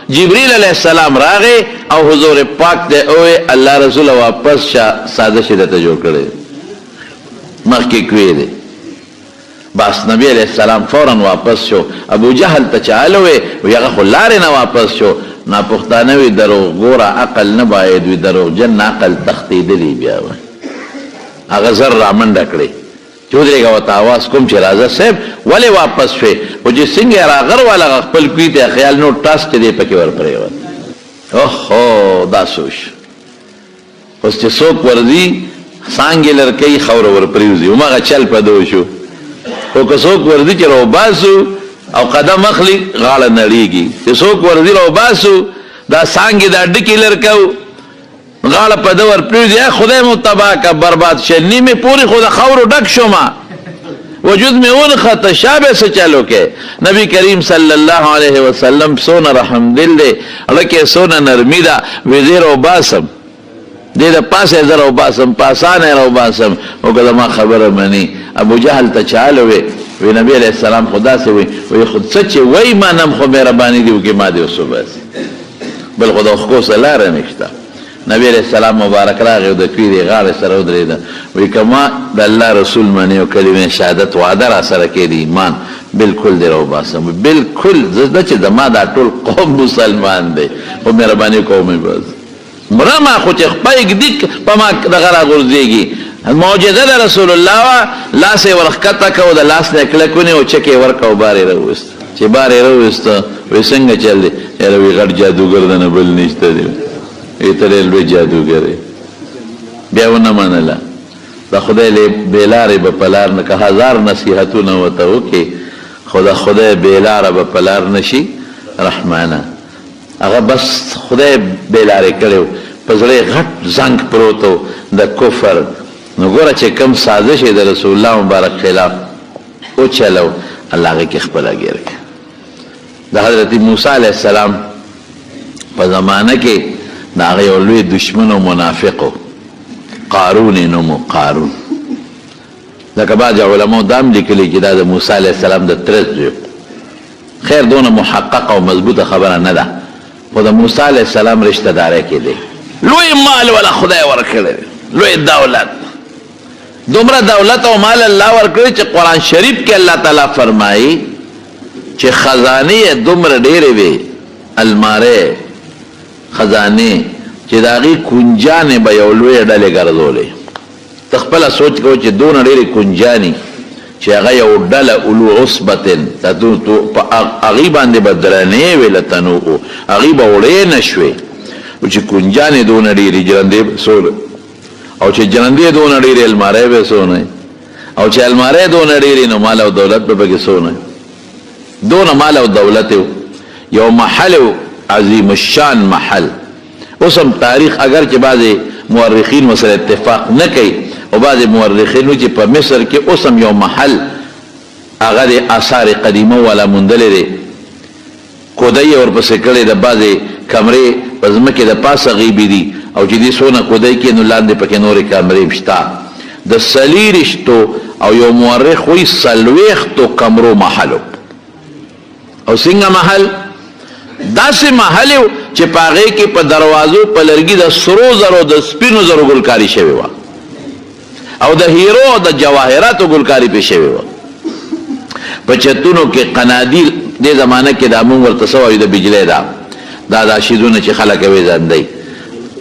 جبریل علیه السلام راغی او حضور پاک دی اوی الله رسول واپس شه، سازش یې درته جوړ کړی مخکې کوې دی. بس نبی علیہ السلام فوراً واپس شو. ابو جهل ته چالو وی هغه خو لارې نه واپس شو. ناپختانه وی دروغ ګوره عقل نه باید وي، دروغجن عقل تښتېدلی بیا وی. هغه زر رامنډه کړې چې ودرېږه ورته اواز کوم چې راځه صاحب ولې واپس شوې. خو چې څنګه یې راغر والا خپل کوي ته خیال نو ټاس چې دی پکې ور پرېوت. اوهو دا سوش اوس چې څوک ورځي څانګې لرکوي خاوره ور پرېوځي، هماغه چل په دو شو. خو که څوک ورځي چې راوباسو او قدم اخلي غاړه نړېږي، چې څوک ورځي راوباسو دا څانګې دا ډکې لرکو غاړه په ده ور پرېوځي، خدای مو تباه که برباد شه، نیمې پورې خو د خاورو ډک شومه، وجود مې ونښته، شا به څه چلو کې. نبی کریم صلی الله علیه وسلم څونه رحم دل دی، لکه څونه نرمي ده. وی زه راوباسم دې د پاسه زه راوباسم، په اسانه یې راوباسم. او که زما خبره مني. ابو جهل ته چاله وی نبی علیہ السلام خو داسې وی خود څه چې وی منم خو مهرباني دي وکړي ما دې وسوباسي، بل خو د اوښکو څه لاره نشته. نبی علیہ السلام مبارک راغی او د کویرې غاړې سره ودرېده. وی که ما د الله رسول منې او کلمې شهادت وعده را سره کې د ایمان بالکل دې راوباسم، بالکل زه چې زما دا ټول قوم مسلمان دی، خو مهرباني کوم بس مړه ما خو چې خپه ږدي په ما دغه راغورځېږي. معجزه د رسول الله وه، لاس یې ورښکته که او د لاس نه یې کلک ونیو او چک یې ورکړه او بار یې راوویسته. چې بار یې راوویسته وی څنګه چل دی؟ یاره وی غټ جادوګر ده نه بل نشته دی، ای ته ډېر لوی جادوګر یې. بیا ونه منله. د خدای بېلارې به په لار نه که هزار نصیحتونه ورته وکړي، خو د خدای بېلاره به په لار نه شي رحمانه. هغه بس خدای بېلارې کړی و، په زړه یې غټ زنګ پروت و د کفر. نو ګوره چې کم سازش یې د رسول الله مبارک خلاف وچلو، الله هغې کې خپله ګیر کړه. د حضرت موسی علیه السلام په زمانه کې د هغه یو لوی دشمن او منافق و، قارون یې نوم و، قارون. ځکه بعض علماو دا هم لیکلي چې دا د موسی علیه السلام د تره زوی. خیر دونه محققه او مضبوطه خبره نه ده، خو د موسی علیه السلام رشته داری کې دی. لوی مال ولا خدای ورکړی، لوی دولت، دومره دولت او مال الله ورکړي چې قرآن شریف کې الله تعالی فرمایي چې خزانې یې دومره ډېرې وې، المارې خزانې چې د هغې کنجانې به یو لویه ډلې ګرځولې. ته خپله سوچ کوو چې دونه ډېرې کنجانې چې هغه یو ډله اولو عصبتن په هغې باندې به درنې وې لتنوء، هغې به وړې نه شوې. چې کنجانې دونه ډېرې جرندې سوله، او چې جرندې دونه ډېرې المارۍ به سونه، او چې المارۍ دونه ډېرې نو مال او دولت به پکې سونه. دونه مال او دولت یو محل عظیم الشان محل. اوس هم تاریخ اگر چې بعضې مورخین ورسره اتفاق نه کوي، او بعضې مورخین چې په مصر کې اوس هم یو محل هغه د آثار قدیمه والا موندلی دی، کودۍ یې ورپسې کړې د بعضې کمرې په ځمکې د پاسه غیبي دي، او چې دې څونه کودۍ کې نو لاندې پکې نورې کمرې شته. د څلېرویشتو او یو مورخ وایي 40 کمرو محل. او څنګه محل؟ داسې محل و چې په هغې کې په دروازو په لرګي د سرو زرو د سپینو زرو ګلکاري شوې وه، او د هیرو او د جواهراتو ګلکاري پې شوې وه. په چتونو کې قنادیل، دې زمانه کې دا مونږ ورته څه وایو د بجلۍ دا شیزونه چې خلک یې ویزندی،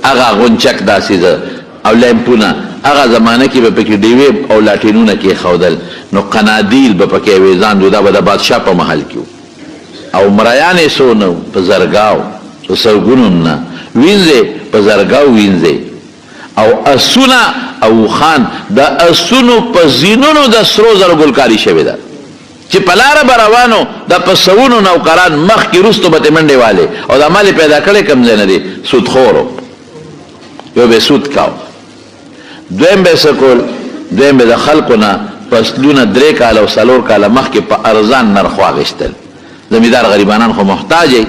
هغه غونچک داسې ده او لیمپونه، هغه زمانه کې به پکې ډیوې او لاټینونه کېښودل، نو قنادیل به پکې ویزاندو، دا به د بادشاه په محل کې او مریانې څو نه په زرګاو په سرګونو نه، وینځې په زرګاو وینځې، او اسونه او خان د اسونو په زینونو د سرو زرو ګلکاري شوې ده چې په لاره به روانو د په سوونو نوکران مخکې وروستو به ترې منډې والې او دا مال یې پیدا کړی کوم ځای نه دی سودخورو یو به سود کاو دویم به څه کول دویم به د خلکو نه فصلونه 3 کاله او 4 کاله مخکې په ارزان نرخ واخیستل زمیندار غریبانان خو محتاج دی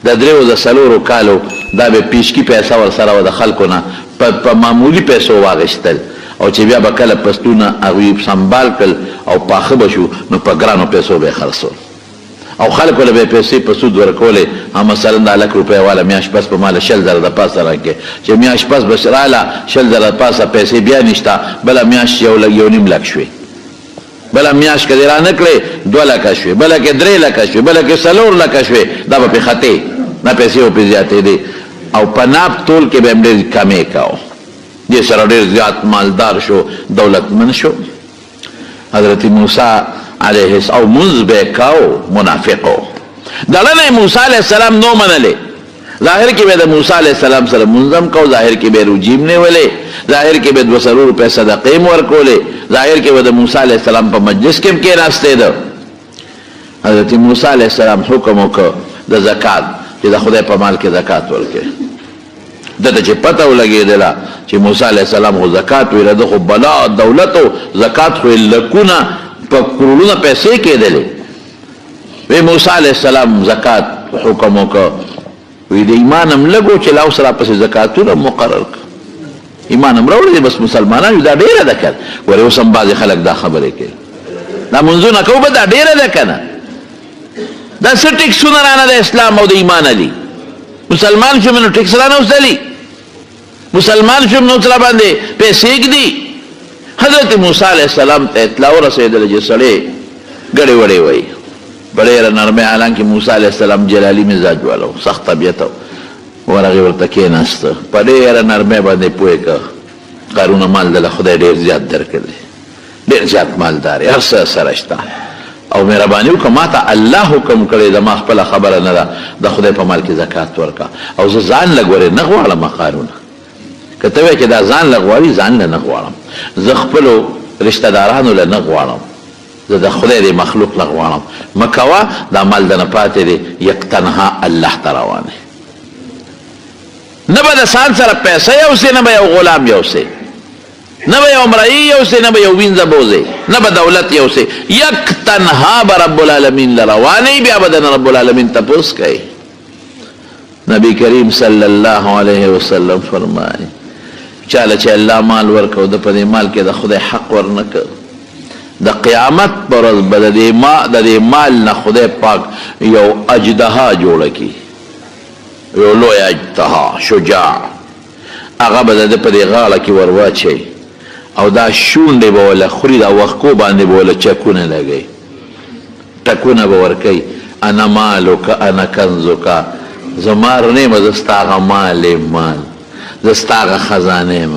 د 3 او 4 کالو دا به پیشکی پیسې ورسره و د خلکو نه په معمولی پیسو واغشتل او چې بیا به کله پستونه هغوی سنبال کړل او پاخه به شو نو په ګرانو پیسو به یې خرڅول او خلکو له به پیسې په سود ورکولې مثلا د 1 لک روپۍ والا میاشت پس په ماله 10000 د پاسه راکړې چې میاشت پس به راله 10000 د پاسه پیسې بیا نشته بله میاشت 1.5 لک شوې بله میاشت که دې را نه کړې 2 لکه شوې بله کې 3 لکه شوې بله کې 4 لکه شوې دا به پې ختې نه پیسې به پې زیاتېدې او په ناپ تول کې به هم ډېر کمې کاو دې سره ډېر زیات مالدار شو دولتمند شو حضرت موسی علیه او منځ به کاو منافقو دړنه موسی علیه السلام نو منلې ظاهر کې به د موسی علیه السلام سره منظم کو ظاهر کې به روجیم نه ولې ظاهر کې به 200 روپے صدقې مور کولې ظاهر کې به د موسی علیه السلام په مجلس کې کې راستې ده حضرت موسی علیه السلام حکم وکړ د زکات چې د خدای په مال کې زکات ورکړي دته چې پته ولګېدله چې موسی علیه السلام خو زکات ویله ده خو بلا دولت او زکات خو لکونه په کرولونه پیسې کېدلې وی موسی علیه السلام زکات حکم وکړ وی د ایمان هم لګو چې لاو سره پسې زکاتونه مقرر کړ ایمان هم راوړی بس مسلمانان دا ډېره ده که ورې اوس هم بعضې خلک دا خبرې کوي دا منځونه کوو به دا ډېره ده که نه دا څه ټیکسونه رانه د اسلام او د ایمان علی مسلمان شوم نو ټیکس رانه وسلي مسلمان شوم نو سره باندې پیسې ږدي حضرت موسی علیه السلام ته اطلاع ورسېدله چې سړی ګړې وړې وایي ډېره نرمه حالانکې موسی علیه السلام جلالي مزاج والا و سخت طبیعت و ورغې ورته کېناسته په ډېره نرمۍ باندې پوه کړه قارونه مال دله خدای ډېر زیات درکړی ډېر زیات مالدار هر څه سره شته او مهرباني وکړه ما ته الله حکم کړی د ما خپله خبره نه ده د خدای په مال کې زکات ورکړه او زه ځان لږ ورې نه غواړم قارونه که ته وایې چې دا ځان له غواړي ځان له نه غواړم زه خپلو رشته دارانو له نه غواړم زه د خدای د مخلوق له غواړم مه کوه دا مال دنه پاتې دی یک تنها الله ته روان دی نه به د ځان سره پیسه یوسې نه به یو غلام یوسې نه به یو مرئی یوسې نه به یو وینځه بوځې نه به دولت یوسې یک تنها به رب العالمین له روانې بیا به دنه رب العالمین تپوس کوي نبی کریم صلی الله علیه وسلم فرمایي چاله چې الله مال ورکو د په دې مال کې د خدای حق ورنکړ د قیامت پر ورځ به د دې مال نه خدای پاک یو اجدها جوړه کړي یو لوی اجدها شجاع هغه به د ده په دې غاړه کې ور واچوي او دا شونډې به وله خوري دا وښکو باندې به وله چکونه لګوي ټکونه به ورکوي انا مالک انا کنزک زما رڼې یم زه ستا هغه مال یم مال زه ستا هغه خزانه یم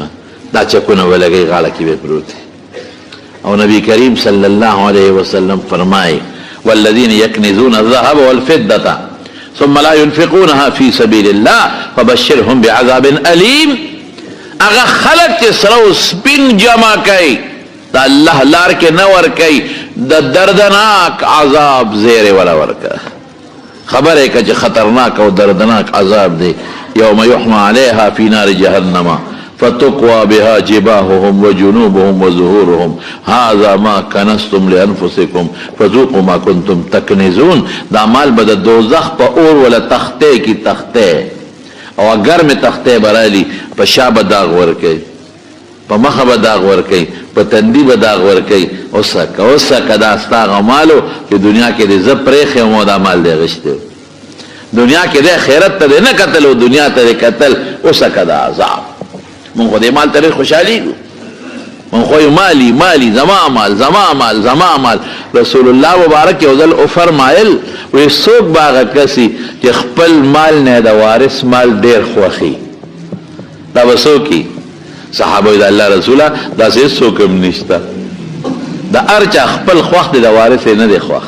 دا چکونه به لګوي غاړه کې به پروت او نبی کریم صلی الله علیه وسلم فرمائے والذین یکنزون الذهب والفضة ثم لا ينفقونها في سبيل الله فبشرهم بعذاب أليم اغا خلق چې سره سپین جمع کوي دا الله لار کې نه ورکوي د دردناک عذاب زیری ولا ورکه خبره که چې خطرناک او دردناک عذاب دی یوم یحمى علیها فی نار جهنم فتقوى بها جباههم وجنوبهم وظهورهم هذا ما كنستم لانفسكم فذوقوا ما كنتم تكنزون دا مال به د دوزخ په اور ولا تخته کی تخته او اگر میں تخته برالی په شا به داغ ورکي په مخه به داغ ورکي په تندي به داغ ورکي اوسه دا ستا مالو چې دنیا کې دې ز پرېخه مو دا مال دی غشته دنیا کې د خیرت ته نه قتل او دنیا ته قتل اوسه کدا عذاب من خو دې مال ته خوشحالي من خو مالی مالی زما مال زما مال زما مال رسول الله مبارک یو ځل او فرمایل وې څوک باغ کسي چې خپل مال نه د وارث مال ډیر خوخي دا وسوکي صحابه د الله رسوله دا څه کوم نشته دا ارچا خپل خوخ د وارث نه دی خوخ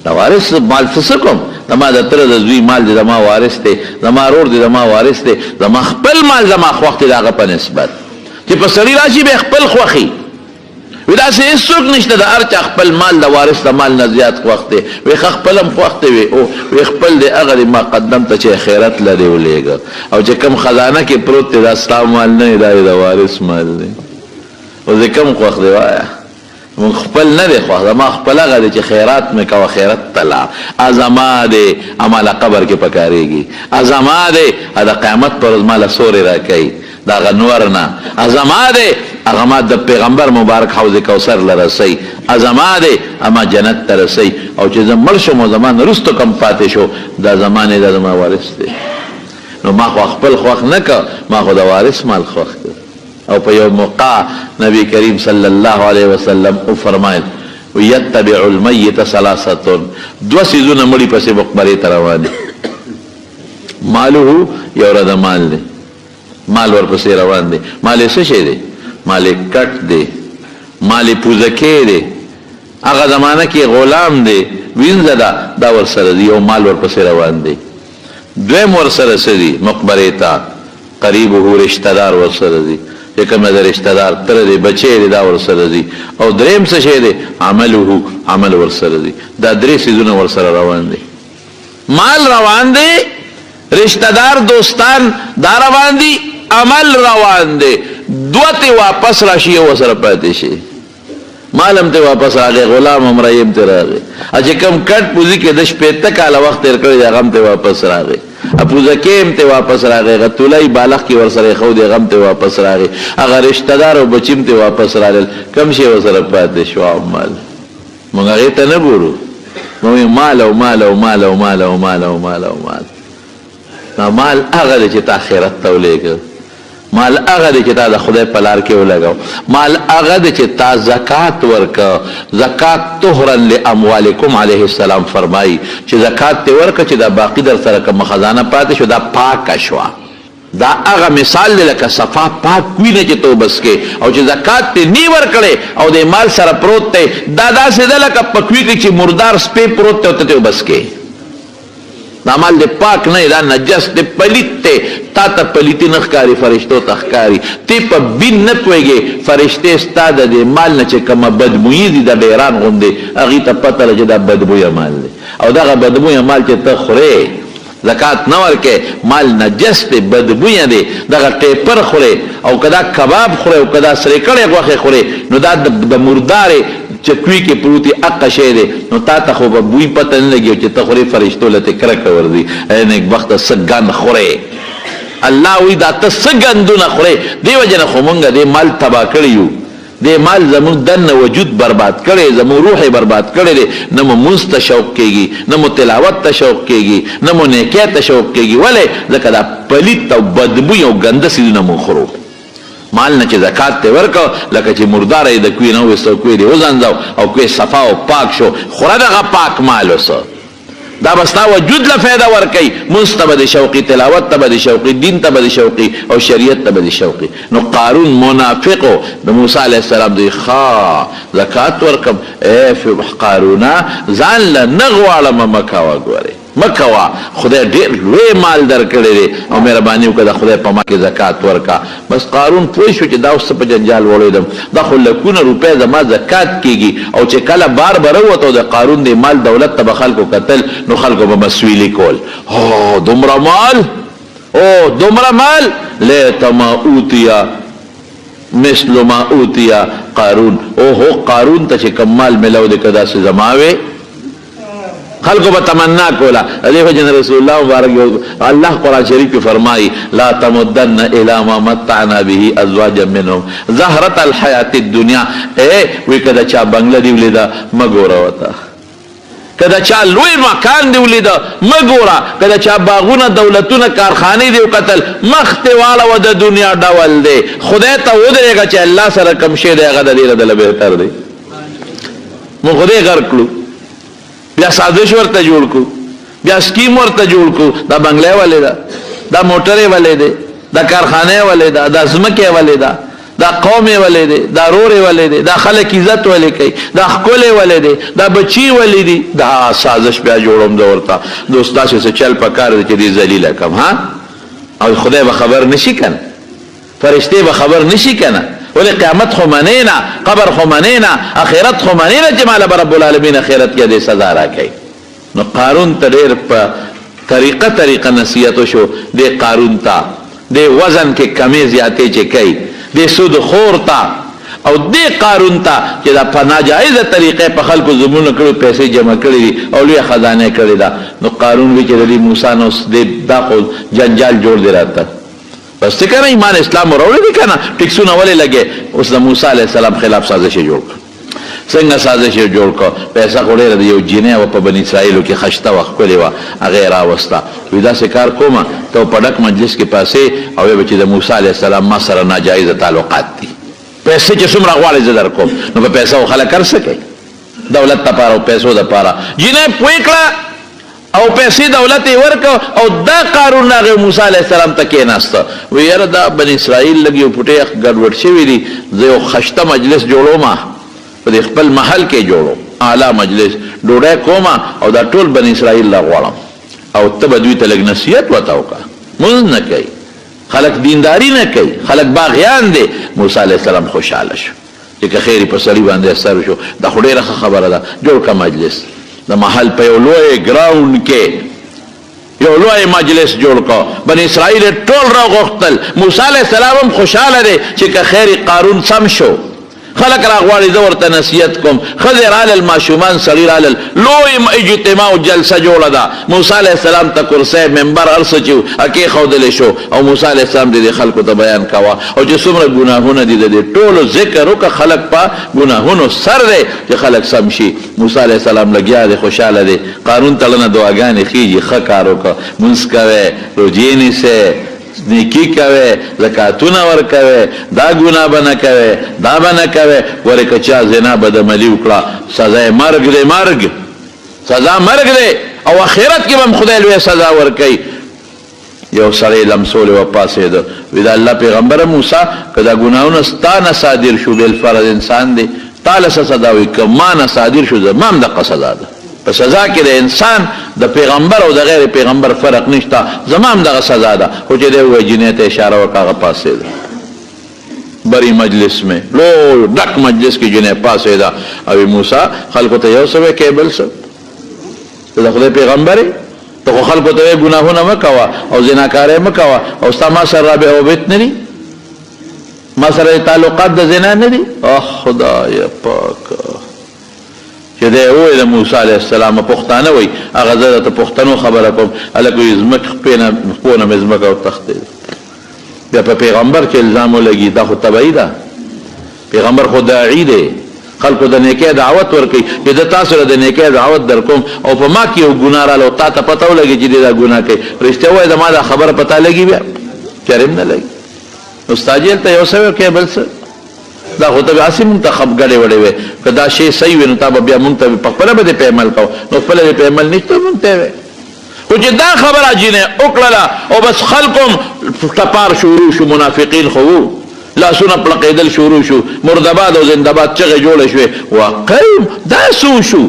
دا وارث مال څه کوم زما د تر د زوی مال د ما وارث دی زما رور دی زما وارث دی زما خپل مال زما خوخ دی هغه په نسبت چې په سړي راشي به خپل خوښي وی داسې هېڅوک نشته د هر چا خپل مال د وارث د مال نه زیات خوښ دی وی ښه خپل هم خوښ دی وی خپل دی هغه دی ما قدم ته چې خیرت لري ولېږه او چې کوم خزانه کې پروت دی دا ستا مال نه دی دا د وارث مال دی او زه کوم خوښ دی وایه مونږ خپل نه دی خوښ زما خپل هغه دی چې خیرات مې کوه خیرت ته لاړ زما دی اماله قبر کې پکارېږي زما دی د قیامت پر ورځ ماله سورې راکوي دا هغه نور نه زما دی هغه ما د پیغمبر مبارک حوض کوثر لرسي زما دی اما جنت ته رسي او چې زه مړ شم او زما نه وروسته کم پاتې شو دا زمانې دا زما وارث دی نو ما خو خپل خوښ نه که ما خو د وارث مال خوښ کړ او په یو موقع نبی کریم صلی الله علیه وسلم او فرمایل یتبع المیت ثلاثه دو څیزونه مړي پسې مقبرې ته روان دي ماله یو رد مال دی مال ورپسې روان دی مال څه شی دی مال کټ دی مال پوزکې دی هغه زمانه کې غلام دی وینځه دا ورسره دی او مال ورپسې روان دی دویم ورسره څه دی مقبرې ته قریبه رشته دار ورسره دی چې کوم د رشته دار تر دی بچی دی دا ورسره دی او دریم څه شی دی عمله عمل ورسره دی دا درې څیزونه ورسره روان دی مال روان دی رشته دار دوستان دا روان دی عمل روان دی دوته واپس راشي او سره پاتې شي مالم ته واپس راغی غلام امرایم ته راغی چې کوم کټ پوزي کې د شپې ته کاله وخت تیر کړی دا غم ته واپس راغی اپوزه کېم ته واپس راغی غتولای بالغ کې ور سره خو دی غم ته واپس راغی هغه رشتہ دار او بچیم ته واپس راغل کم شي ور سره پاتې شو مال مونږ هغه ته نه ګورو نو مال او مال او مال او مال او مال او مال او مال مال هغه چې تا آخرت ته ولېږه مال هغه دی چې تا د خدای په لار کې ولګو مال هغه دی چې تا زکات ورکه زکات طهرا لاموالکم علیه السلام فرمایي چې زکات ته ورکه چې دا باقی در سره کوم خزانه پاتې شو دا پاکه شوه دا هغه مثال دی لکه صفا پاک وینه چې تو بس کې او چې زکات ته نی ورکړې او د مال سره پروت دی دا داسې ده لکه پکوي کې چې مردار سپی پروت دی او ته بس کې دا مال دی پاک نه دا نجس دی پلیت دی تا ته پلیتی نه ښکاري فرشتو ته ښکاري تی په بین نه پوهېږې فرشتې ستا د دې مال نه چې کومه بدبویي دي د بیران غوندې هغې ته پته ده چې دا بدبویه مال دی او دغه بدبویه مال چې ته خورې زکات نه ورکې مال نجس دی بدبویه دی دغه ټیپر خورې او که دا کباب خورې او که دا سرې کړې غوښې خورې نو دا د مردارې چکوی کې پروتي اقا شی دی نو تا ته خو به بوی پته نه لګي چې ته خورې فرشتو له ته کرکه ورځي نیک بخته څه ګند خورې الله وی دا ته څه ګندونه خورې دې وجه نه خو مونږ دې مال تباه کړی یو دې مال زموږ دننه وجود برباد کړی زموږ روح برباد کړی دی نه مو مونځ ته شوق کېږي نه مو تلاوت ته شوق کېږي نه مو نیکۍ ته شوق کېږي ولې ځکه دا پلیت او بدبوی او ګنده څیزونه مو خورو مال نه چې زکات ته ورکو لکه چې مردار یې د کوی نه ویستو کوی دی وزنځو او کوی صفا او پاک شو خوره دغه پاک مال اوسه دا بستا وجود له فایده ورکوي مونځ ته به د شوقي تلاوت ته به د شوقي دین ته به د شوقي او شریعت ته به د شوقي نو قارون منافقو د موسی علیه السلام دوی ښه زکات ورکم قارونه ځان له نه غواړم مه کوه ګورې مکوا خدای ډیر لوی مال درکړی دی او مهرباني وکړه د خدای په ما کې زکات ورکا بس قارون پوه شو چې دا اوس په جنجال وړېدم دا خو لکونه روپۍ زما زکات کېږي او چې کله بار به راووتو د قارون د مال دولت ته به خلکو کتل نو خلکو به مسویلي کول هو دومره مال او دومره مال لیت ما اوتیا مثل ما اوتیا قارون او هو قارون ته چې کم مال ملو دی که داسې زما وې خلقو با تمنا کولا علیہ وجن رسول اللہ مبارک اللہ قرآن شریف کی فرمائی لا تمدن الى ما متعنا به ازواجا منهم زہرت الحیات الدنیا وی کدا چا بنگلہ دیولی دا مگورا وطا کدا چا لوی مکان دیولی دا مگورا کدا چا باغون دولتون کارخانی دیو قتل مختوالا و دا دنیا ڈول دے خدای تا وہ دے گا چا اللہ سر کمشے دے گا دا دیر دل بہتر دے من خدای غرق لو بیا سازش ورته جوړ کو بیا سکیم ورته جوړ کو دا بنگلې والے دا موټرې والے دي دا کارخانه والے دا زمکه والے دا قوم والے دي دا رورې والے دي دا خلک عزت والے کوي دا خپل والے دي دا بچي والے دي دا سازش بیا جوړوم دا ورته دوستا څه چل پکار دي چې دې ذلیل کم ها او خدای به خبر نشي کنه فرشته به خبر نشي کنه ولی قیامت خو منی نه قبر خو منی نه اخرت خو منی نه چې مالا رب العالمین اخرت کې دې سزا راکړي. نو قارون ته ډېر په طریقه نصیحت وشو. دې قارون ته دې وزن کې کمی زیاتې چې کوي، دې سود خور ته او دې قارون ته چې دا په ناجایزه طریقې په خلکو ظلمونه کړي، پیسې جمع کړي دي او لویه خزانه کړي ده. نو قارون وی چې د موسی نو دا خو جنجال جوړ دی راته بس څه کنه ایمان اسلام وروړي دي کنه ټیکسونه ولې لګي. اوس د موسی علیه السلام خلاف سازش جوړ کړ. څنګه سازش جوړ کړ؟ پیسې غوړې د یو جینې او په بنی اسرائیلو کې خشته وخت کړی و هغه راوسته وی دا څه کار کومه ته په ډک مجلس کې پاسې او چې د موسی علیه السلام ما سره ناجایزه تعلقات دي، پیسې چې څومره غواړي زه در کوم. نو په پیسو خلک کر سکي، دولت لپاره او پیسو لپاره جینې پوی کړه او پیسې دولت یې ورکړه او دا قارون راغی موسی علیه السلام ته کېناسته وی یاره دا بني اسرائیل لږ یو پټې ګډوډ شوي دي، زه یو خشته مجلس جوړوم په دې خپل محل کې جوړو اعلی مجلس ډوډۍ کوم او دا ټول بني اسرائیل لا غواړم او ته به دوی ته لږ نصیحت ورته وکړه. مونځ نه کوي، خلک دینداری نه کوي، خلک باغیان دي. موسی علیه السلام خوشحاله شو چې که خیر په سړي باندې اثر شو. دا خو ډېره ښه خبره ده، جوړ کړه مجلس د محل په یو لوی ګراوند کې یو لوی مجلس جوړ کړه. بني اسرائیل ټول راغوښتل. موسی علیه السلام هم خوشحاله دی چې که خیر قارون سم شو، خلق راغواړي زه ورته نصیحت کوم. ښځې رالل، ماشومان سړي رالل، لوی اجتماع او جلسه جوړه ده. موسی علیه السلام ته کرسی منبر هر څه چې و کېښودلی شو او موسی علیه السلام د دې خلکو ته بیان کوه او چې څومره ګناهونه دي د دې ټولو ذکر وکړه. خلک په ګناهونو سر دی چې خلک سم شي. موسی علیه السلام لګیا دی، خوشحاله دی. قارون تلنه دعاګانې خېږي، ښه کار وکړه، مونځ کوئ، روجې نیسئ، نیکی کوي، زکاتونه ورکوي، دا ګناه به نه کوي، دا به نه کوي. ورې که چا زنا بدعملي وکړه سزا یې مرګ دی، مرګ سزا مرګ دی او آخرت کې به هم خدای لویه سزا ورکوي. یو سړی لمسولې وپاڅېده وی د الله پیغمبره موسی که دا ګناهونه ستا نه صادر شو، بالفرض انسان دی، تا له څه سزا وي؟ که ما نه صادر شو زما هم دقه سزا ده. په سزا کې د انسان د پیغمبر او د غیر پیغمبر فرق نشته، زما هم دغه سزا ده. خو چې دی ووایي جنۍ ته اشاره وکړه هغه پاڅېده. بری مجلس میں لوی ډک مجلس کې جنۍ پاڅېده او موسی خلکو ته یو څه وایي کې بل څه. ته د خدای پیغمبر یې، ته خو خلکو ته وایي ګناهونه مه کوه او زناکارۍ مه کوه او ستا ما سره رابع او بیت نه دي، ما سره تعلقات د زنا نه دي. خدای پاک چې دی ووایي د موسی علیه السلام پښتانه وایي هغه زه درته پښتنو خبره کوم. هلک وایي زموږ خپو نه مې ځمکه وتښتېده. بیا په پیغمبر چې الزام ولګي دا خو طبعي ده. پیغمبر خو داعي دی، خلکو د نیکۍ دعوت ورکوي چې د تاسو د نیکۍ دعوت در کوم او په ما کې یو ګناه راغله او تا ته پته ولګي چې دی دا ګناه کوي. رښتیا ووایه د ما دا خبره پته لګي بیا چرې هم نه لګي. نو ستا جیل ته یو څه ورکوي بل څه دا خو ته به هسې مونږ ته خپګړې وړې وې. که دا شی صحیح وي نو تا به بیا مونږ ته په خپله به دې په عمل کوو، نو خپله دې په عمل نشته مونږ ته وې. خو چې دا خبره جینۍ وکړله او بس خلکو هم ټپار شروع شو، منافقین خو وو، لاسونه پړقېدل شروع شو، مردباد او زندهباد چغې جوړې شوې. واقعي دا څه شو؟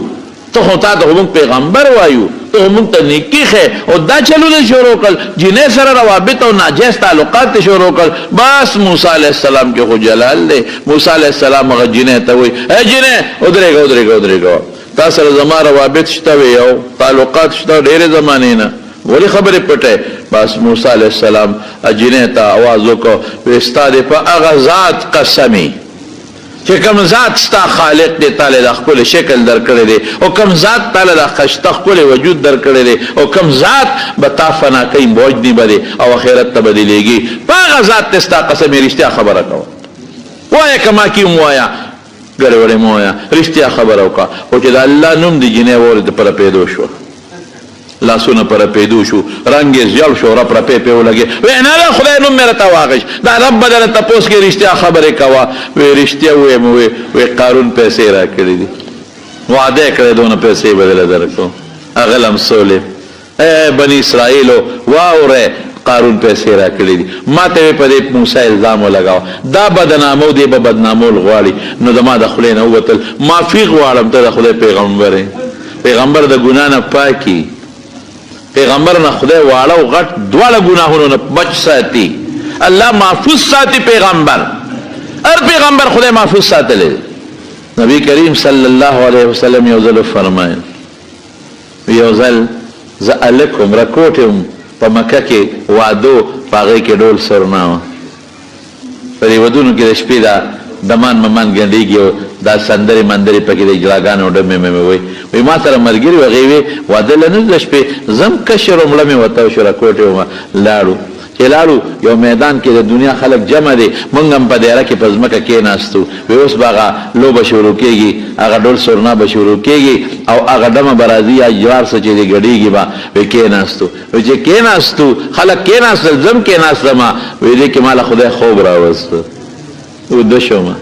ته خو تا ته خو مونږ پیغمبر وایو، ته خو مونږ ته نیکي ښې او دا چلونه شروع کړل، جینۍ سره روابط او ناجایز تعلقات ته شروع کړل. بس موسی علیه السلام کې خو جلال دی. موسی علیه السلام هغه جینۍ ته وایي ای جینۍ ودرېږه ودرېږه ودرېږه، تا سره زما روابط شته وي او تعلقات شته ډېرې زمانې نه، ولې خبرې پټې؟ بس موسی علیه السلام جینۍ ته آواز وکړ وی ستا دې په هغه ذات قسمي چې کوم ذات ستا خالق دی تاله د ښکلی شکل در کړی دی او کوم ذات تاله د ښایسته ښکلی وجود در کړی دی او کوم ذات به تا فنا کوي موجني به دی او آخرت ته به دې لیږي، په هغه ذات ته ستا قسم یې رښتیا خبره کوه. وایه که ما کې هم وایه ګړې وړې مه وایه، رښتیا خبره وکړه. خو چې د الله نوم د جینۍ واورېد پره پیدو شوه، لاسونه پر پیدو شو، رنگ زیړ شو، رپ رپې پې ولګې. وی نه نه خدای نوم مې راته واخیست، دا رب به درنه تپوس کې رښتیا خبرې کوه. وی رښتیا ویم. وی قارون پیسې را کړي دي، وعده یې کړی دونه پیسې به درله درکړو. هغه لمسولې بني اسرائیلو واورئ قارون پیسې را کړي دي. ما ته په دې موسی الزام ولګاوه دا بدنامو دی به بدنامول غواړي. نو د ما د خولې نه ووتل معافي غواړم، ته د خدای پیغمبر یې، پیغمبر د ګناه نه پاکي، پیغمبر نه خدای واړه او غټ دواړه ګناهونو نه بچ ساتي. الله محفوظ ساتي پیغمبر هر پیغمبر خدای محفوظ ساتلی نبی کریم صلی الله علیه وسلم یو ځل فرمایل یو ځل زه الکم رکوټم په مکه کې وادو په هغې کې ډول سرنا په دې ودونو کې د شپې دا دمان ممان ګنډېږي او دا سندرې مندرې پکې د اجراګانو ډمې مې وایي ما سره ملګري و هغې وې واده له نه د شپې زم کشر وم مړه مې ورته شو راکوټې ومه لاړو چې لاړو یو میدان کې د دنیا خلک جمع دی موږ هم په دیره کې په ځمکه کېناستو وایي اوس به هغه لوبه شروع کېږي هغه ډول سرنا به شروع کېږي او هغه ډمه به راځي یا جوار څه چې دی ګډېږي به وایي کېناستو وایي چې کېناستو خلک کېناستل زم کېناستمه وایي دې کې ماله خدای خوب راوسته وده شومه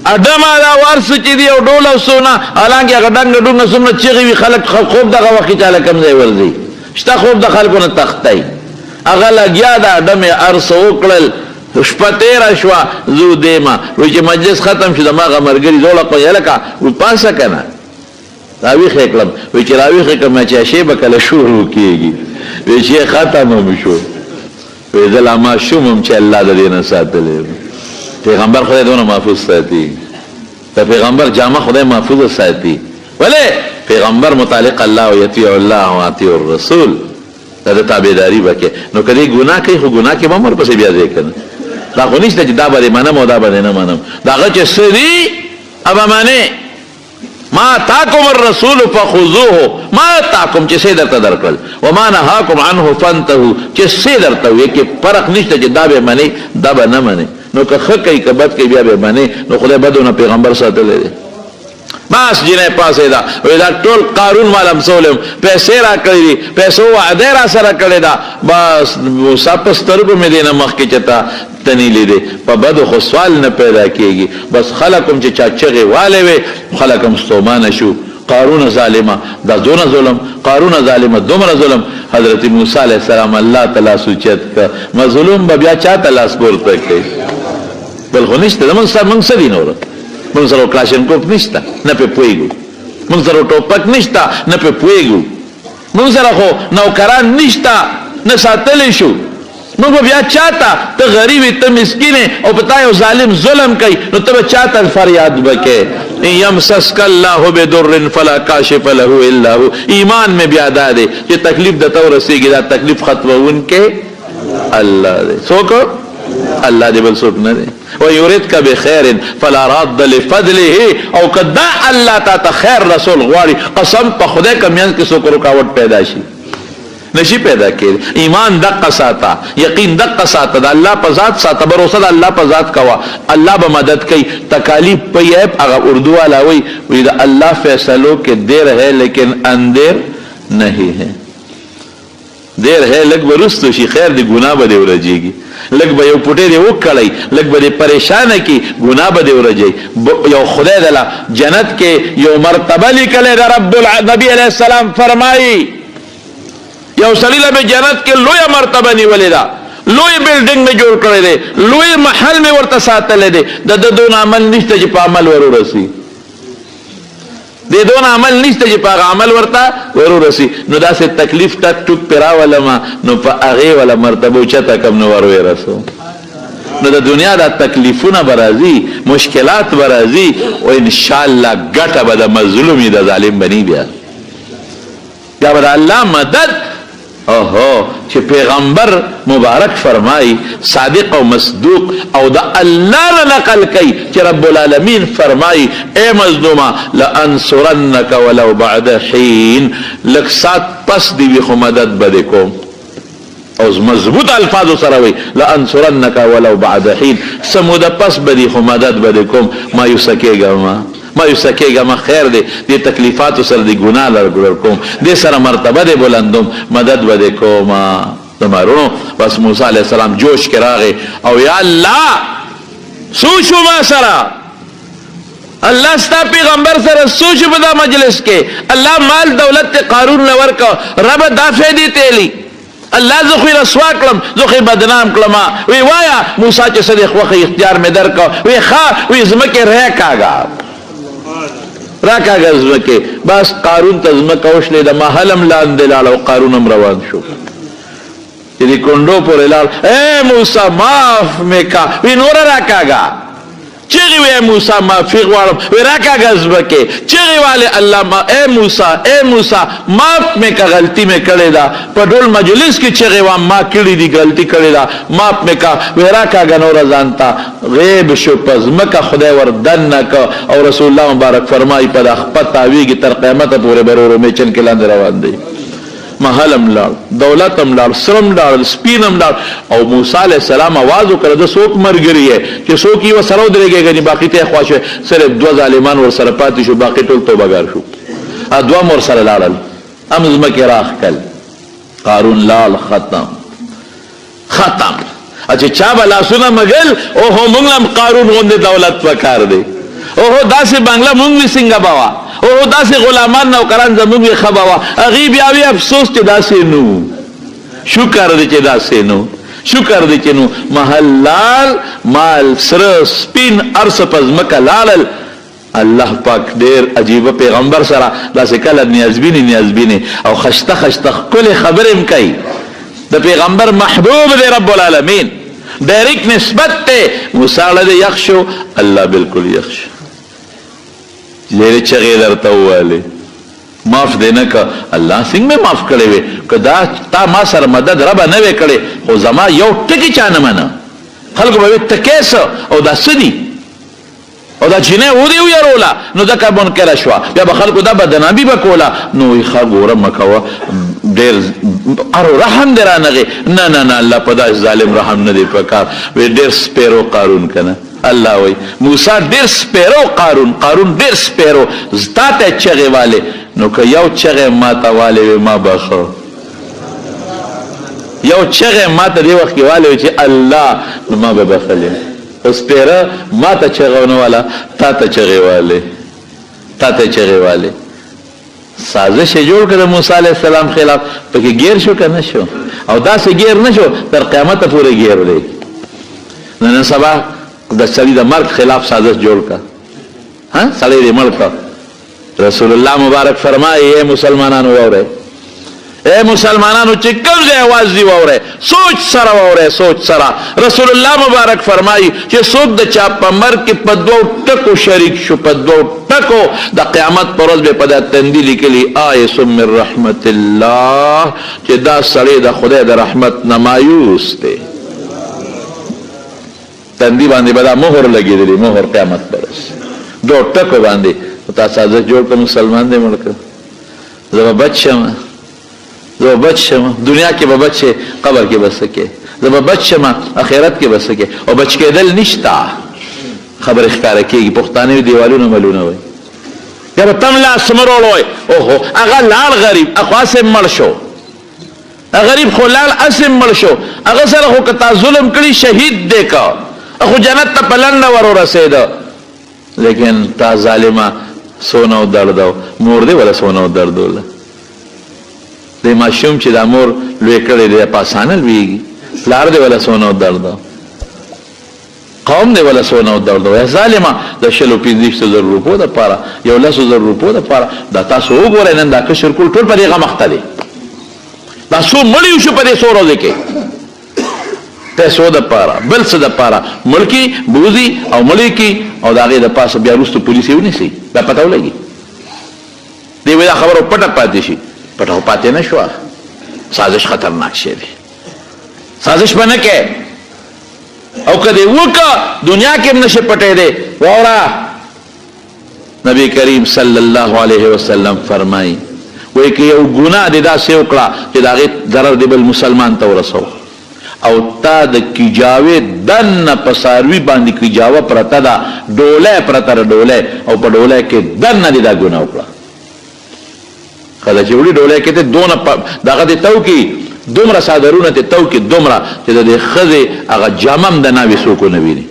اډمه دا ورسه چې دی او ډول او سونه حالانکې هغه ډنګ ډونه څومره چغې وي خلک خوب دغه وخت کې چاله کوم ځای ورځي شته خوب د خلکو نه تختی هغه لګیا دا اډمې ارسه وکړل شپه تېره شوه زه ودېمه وایي چې مجلس ختم شو زما هغه ملګري زوړه کړه هلکه پاسه که نه راویښې کړم وایي چې راویښې کړم چې اشې به کله شروع کېږي وایي چې ختم هم شو وایي زه لا ماشوم هم چې الله د دې نه ساتلی پیغمبر خدای دونه محفوظ ساتي د پیغمبر جامه خدای محفوظ ساتي ولې پیغمبر متعلق الله او یطیع الله او اطیع الرسول دا د تابعداري به کوي نو که دې ګناه کوي خو ګناه کې به هم ورپسې بیا ځای که نه دا خو نشته چې دا به دې منم او دا به دې نه منم د هغه چې څه دي هغه منې ما اتاکم الرسول فخذوه ما اتاکم چې څه درته درکړل وما نهاکم عنه فانتهوا چې څه درته ویې کې فرق نشته چې دا به منې دا به نه منې نو که ښه کوي که بد کوي بیا به منې نو خدای بدونه پیغمبر ساتلی دی بس جنې پاسې ده وایي دا ټول قارون مال همسولم پیسې را کړې دي پیسو وعده را سره کړې ده بس موسی په سترګو مې دی نه مخکې چې تا تنیلی دی په بدو خو سوال نه پیدا کېږي بس خلک هم چې چا چغې والې وې خلک هم ستومانه شو قارون ظالمه دا دونه ظلم قارون ظالمه دومره ظلم حضرت موسی علیه السلام الله تعالی سوچت که مظلوم به بیا چا ته لاس پورته کوي بل خو نشته موږ څه دي نور موږ سره کلاشینکوف نشته نه پې پوهېږو موږ سره ټوپک نشته نه پې پوهېږو موږ سره خو نوکران نشته نه ساتلی شو موږ به بیا چاته ته غریب ته مسکین او په تا یو ظالم ظلم کوي نو ته به چاته فریاد وکړې ان یمسسک الله بدر فلا کاشف له الا هو ایمان میں بیا دا دی چې تکلیف درته ورسېږي دا تکلیف ختموونکی الله دی څوک الله دی بل څوک نه دی ويردك بخير فلا راد لفضله او کدا الله تعالی خیر رسول غواړي قسم په خدای کمیان کې څوک رکاوټ پیدا شي نشي پیدا کېږي ایمان دقه ساته یقین دقه ساته د الله په ذات ساته باور د الله په ذات کوا الله به مدد کوي تکالیف په یې هغه اردو والا وي د الله فیصلوں کے دیر ہے لیکن اندیر نہیں ہے دیر ہے لږ به رستو شي خیر دی ګناه به دې ورجېږي لږ به یو پوټی دې وکړی لږ به دې پریشانه کړي ګناه به دې ورجوي یو خدای دله جنت کې یو مرتبه لیکلی ده رب نبی علیه السلام فرمایي یو سړي له مې جنت کې لویه مرتبه نیولې ده لوی بلډینګ مې جوړ کړی دی لوی محل مې ورته ساتلی دی د ده دون عمل نشته چې په عمل ورورسي د دون عمل نشته چې په هغه عمل ورته ورورسي نو داسې تکلیف ټک ټوک پې راولمه نو په هغې وله مرتبه اوچته کم نو ور ورسو نو د دنیا دا تکلیفونه به راځي مشکلات به راځي او انشاءالله ګټه به د مظلوم د ظالم بني بیا بیا به د الله مدد اوهو چې پیغمبر مبارک فرمای صادق او مصدوق او د الله نه نقل کوي چې رب العالمین فرمای اے مظلومه لانصرنک ولو بعد حین لږ سات پس دی وي خو مدد به کوم او مضبوط الفاظو سره وي لانصرنک ولو بعد حین سموده پس به دی خو مدد به کوم مایوسه کېږه مایوسه کېږه خیر دی دې تکلیفاتو سره د ګناه لر کوم دې سره مرتبه دې بلندوم مدد به دې کوم د مارونو بس موسی علیه السلام جوش کې راغی او یا الله سوچو ما سره الله ستا پیغمبر سره سوچ په دا مجلس کې الله مال دولت قارون له ورکو رب دا فائدې تیلی الله زه خو یې رسوا کړم زه خو یې بدنام کړم وی وایا موسی چې څه دی خوښه اختیار مې درکړه وی ښه وی ځمکې ری کاږه راکاږه ځمکې بس قارون ته ځمکه وشلې د محلم لاندې لاړ او قارون هم روان شو چې د کونډو پورې لاړ، اے موسی معاف مې کا، وی نور راکاږه. چغې وی موسی معافي غواړم، وی راکاږه ځمکې. چغې والے الله اے موسی معاف مې کا، غلطي مې کړې ده. په ټول مجلس کې چغې وام ما کړې دي، غلطي کړې ده، معاف مې کا. وی راکاږه نور ځان ته. غیب شو په ځمکه خدای ور دننه که او رسول الله مبارک فرمایي په د خپه تاویږي تر قیامته پورې به ورو میچن کې لاندې روان دی. محلم لاړ، دولتم لاړ، سرم لاړ، سپینم لاړ. او موسی علیہ السلام आवाज وکړه د څوک مرګري چې څوک یې سره ودرېږي، غني باقي ته خواشه صرف دوه ظالمان ور سره پاتې شو، باقي ټول توبهګار شو. دوه مور سره لاړل، امزمه کې راخکل. قارون لال ختم. اچھا چا بلا سنا مګل او هو مونږ قارون غوندې دولت وکړ دی، او هو داسې بنگله مونږ څنګه باوا، او داسې غلامان نوکران زموږ خبوا. هغې بیا وی افسوس چې داسې نو، شکر دی چې داسې نو، شکر دی چې نو. محلال مال سره سپین ارس په ځمکه لاړل. الله پاک ډېر عجیبه پیغمبر سره داسې کله نیازبینې او خشته ښکلې خبرې هم کوي. د پیغمبر محبوب دی رب العالمین، ډایرکټ نسبت ته موسی علیه یخ شو، الله بالکل یخ شو. لیرې چغې درته وویلې معاف دی نه که، الله څنګه مې معاف کړی وې که دا تا ما سره مدد ربه نه وې کړی، خو زما یو ټکي چا نه منه. خلکو به وې ته کیسه او دا څه دي او دا چینه ودې ویروله، نو ځکه منکره شوه، بیا به خلکو دا بدنامي به کوله. نو وی ښه ګوره مه کوه، ډېر ارو رحم دې رانغې. نه الله په داسې ظالم رحم نه دی پکار. وی ډېر سپیرو قارون که نه، الله وی موسی ډېر سپیرو قارون ډېر سپیرو. تا ته چغې والې، نو که یو چغې ما ته والې وی ما بخښه، یو چغې ما ته دې وخت کې والې وی چې الله، نو ما به بخښلې. او سپیره ما ته چغه ونه والا، تا ته چغې والې. سازش یې جوړ کړ د موسی علیه السلام خلاف، پکې ګیر شو که نه شو؟ او داسې ګیر نه شو تر قیامته پورې ګیر دی. نن سبا د سړي د مرګ خلاف سازش جوړ کا، سړی دې مړ کا. رسول الله مبارک فرمایي اے مسلمانانو واورئ، اے مسلمانانو چې کوم ځای आवाज دی واورئ، سوچ سره واورئ، سوچ سره. رسول الله مبارک فرمایي چې څوک د چا په مرګ کې په دوو ټکو شریک شو، په دوو ټکو د قیامت پر ورځ به په دا تندي لیکلي آیس من رحمت الله، چې دا سړی د خدای د رحمت نه مایوس دی. تندي باندې به دا مهر لګېدلی، مهر قیامت پر ورځ دوو ټکو باندې. تا سازش جوړ کړه مسلمان دی مړ کړه، زه به بچ شم، دنیا کې به بچ شې، قبر کې به څه کې، زه به بچ شم، اخرت کې به څه کې. او بچ کېدل نشته، خبرې ښکاره کېږي. پښتانه دیوالونه ملونه وایي، یا به تم لاس مروړ وایي. اوهو هغه لاړ غریب، اخو اسې مړ شو، غریب خو لاړ اسې مړ شو. هغه سره خو که تا ظلم کړي شهید دی که، اخو جنت ته په لنډه ور ورسېده. لیکن تا ظالمه سونه او درد او مور دی ولا سونه او درد ولا د ماشوم چې دا مور لوی کړی دی په اسانه لویږي، پلار دی ولا سونه او درد، قوم دی ولا سونه او درد. یا ظالمه د شلو 15,000 روپو د پاره، یو 100,000 روپو د پاره، دا تاسو وګورئ نن دا کشر کول ټول په دې غم اخته دی. دا څو مړي شو په دې څو ورځې کې، پیسو د پاره، بل څه د پاره، ملکی بوزي او ملکی او د هغې د پاسه بیا وروسته پولیس یې ونیسي، دا پته ولګي. دی وایي دا خبره پټه پاتې شي، پټه خو پاتې نه شوه. سازش خطرناک شی دی، سازش به نه کوې، او که دې وکړه دنیا کې هم نشي پټې دی. واوره نبی کریم صلی الله علیه وسلم فرمایي، وایي که یو ګناه دې داسې وکړه چې د هغې ضرر دې بل مسلمان ته ورسو، او تا د کیجاوې دننه په څاروي باندې کیجاوه پرته ده، ډولی پرته ده، ډولی، او په ډولی کې دننه دې دا ګناه وکړه. کله چې وړي ډولی کې ته دونه دغه دې تو کي، دومره څادرونه ته تو کي، دومره چې د دې ښځې هغه جامه هم د ناوې څوک ونه ویني.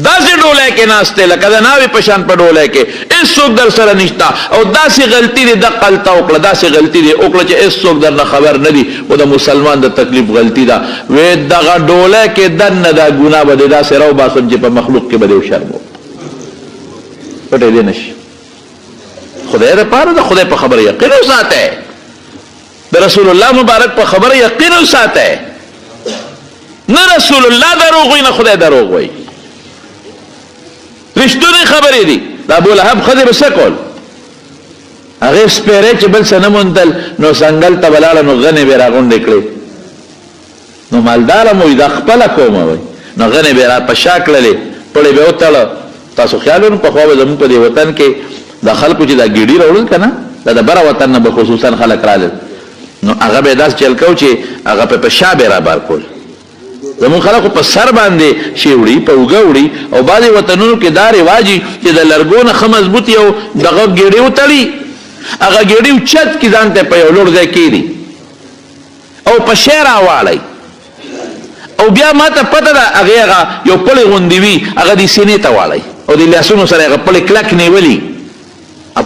داسې ډولی کې ناست دی لکه د ناوې په شان په ډولی کې هېڅوک در سره نشته. او داسې غلطي دې دقه هلته وکړه، داسې غلطي دې وکړه چې هېڅوک در نه خبر نه دي، خو د مسلمان د تکلیف غلطي ده. وی دغه ډولی کې دننه دا ګناه به دې داسې راوباسم چې په مخلوق کې به دې وشرمو، پټې دې نه شي. خدای دپاره د خدای په خبره یقین وساتئ، د رسول الله مبارک په خبره یقین وساتئ. نه رسول الله دروغ وي نه خدای دروغ وي رښتونې خبرې دي د ابولهب ښځې به څه کول هغې سپېرې چې بل څه نه موندل نو ځنګل ته به لاړه نو غنې به یې راغونډې کړې نو مالداره مو وي دا خپله کومه وی نو غنې به یې را په شا کړلې پړې به وتړه تاسو خیال ونو پخوا به زموږ په دې وطن کې د خلکو چې دا ګیډي راوړل که نه دا د بره وطن نه به خصوصا خلک رالل نو هغه به یې داسې چل کو چې هغه په شا به یې رابار کول زمون خلکو په سر باندې شی وړي په اوږه وړي او بعضې وطنونو کې دا رواجي چې د لرګو نه ښه مضبوط یو دغه ګیډې وتړي هغه ګیډې اوچت کړي ځان ته په یو لوړ ځای کېږدي او په شی راواړئ او بیا ما ته پته ده هغې هغه یو پړې غوندې وي هغه دې سینې ته واړئ او د لاسونو سره هغه پړې کلک نیولي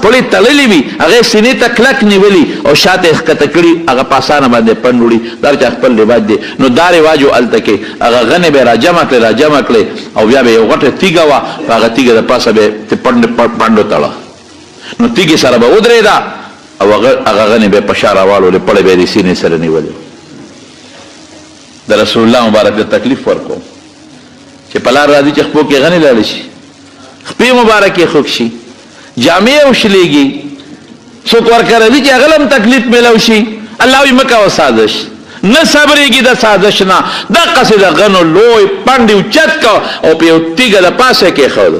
پړې تړلې وي هغې سینې ته کلک نیولي او شاته یې ښکته کړي هغه په اسانه باندې پنډ وړي دا چا خپل رواج دی نو دا رواج و هلته کې هغه غنې به یې راجمع کړې او بیا به یو غټه تیږه وه په هغه تیږه د پاسه به یې پنډو تړه نو تیږې سره به ودرېده او هغه غنې به یې په شا راواړولې پړې به یې د سینې سره نیولې د رسول الله مبارک ته تکلیف ورکو چې په لار راځي چې خپو کې غنې لاړې شي خپې مبارکې خوږ شي جامع وشلیږي څوک ورکه راځي چې هغه هم تکلیف میلاو شي الله وایي مه کوه سازش نه صبرېږي د سازش نه دقسې د غنو لوی پنډې اوچت کو او په یو تیږه د پاسه کېښود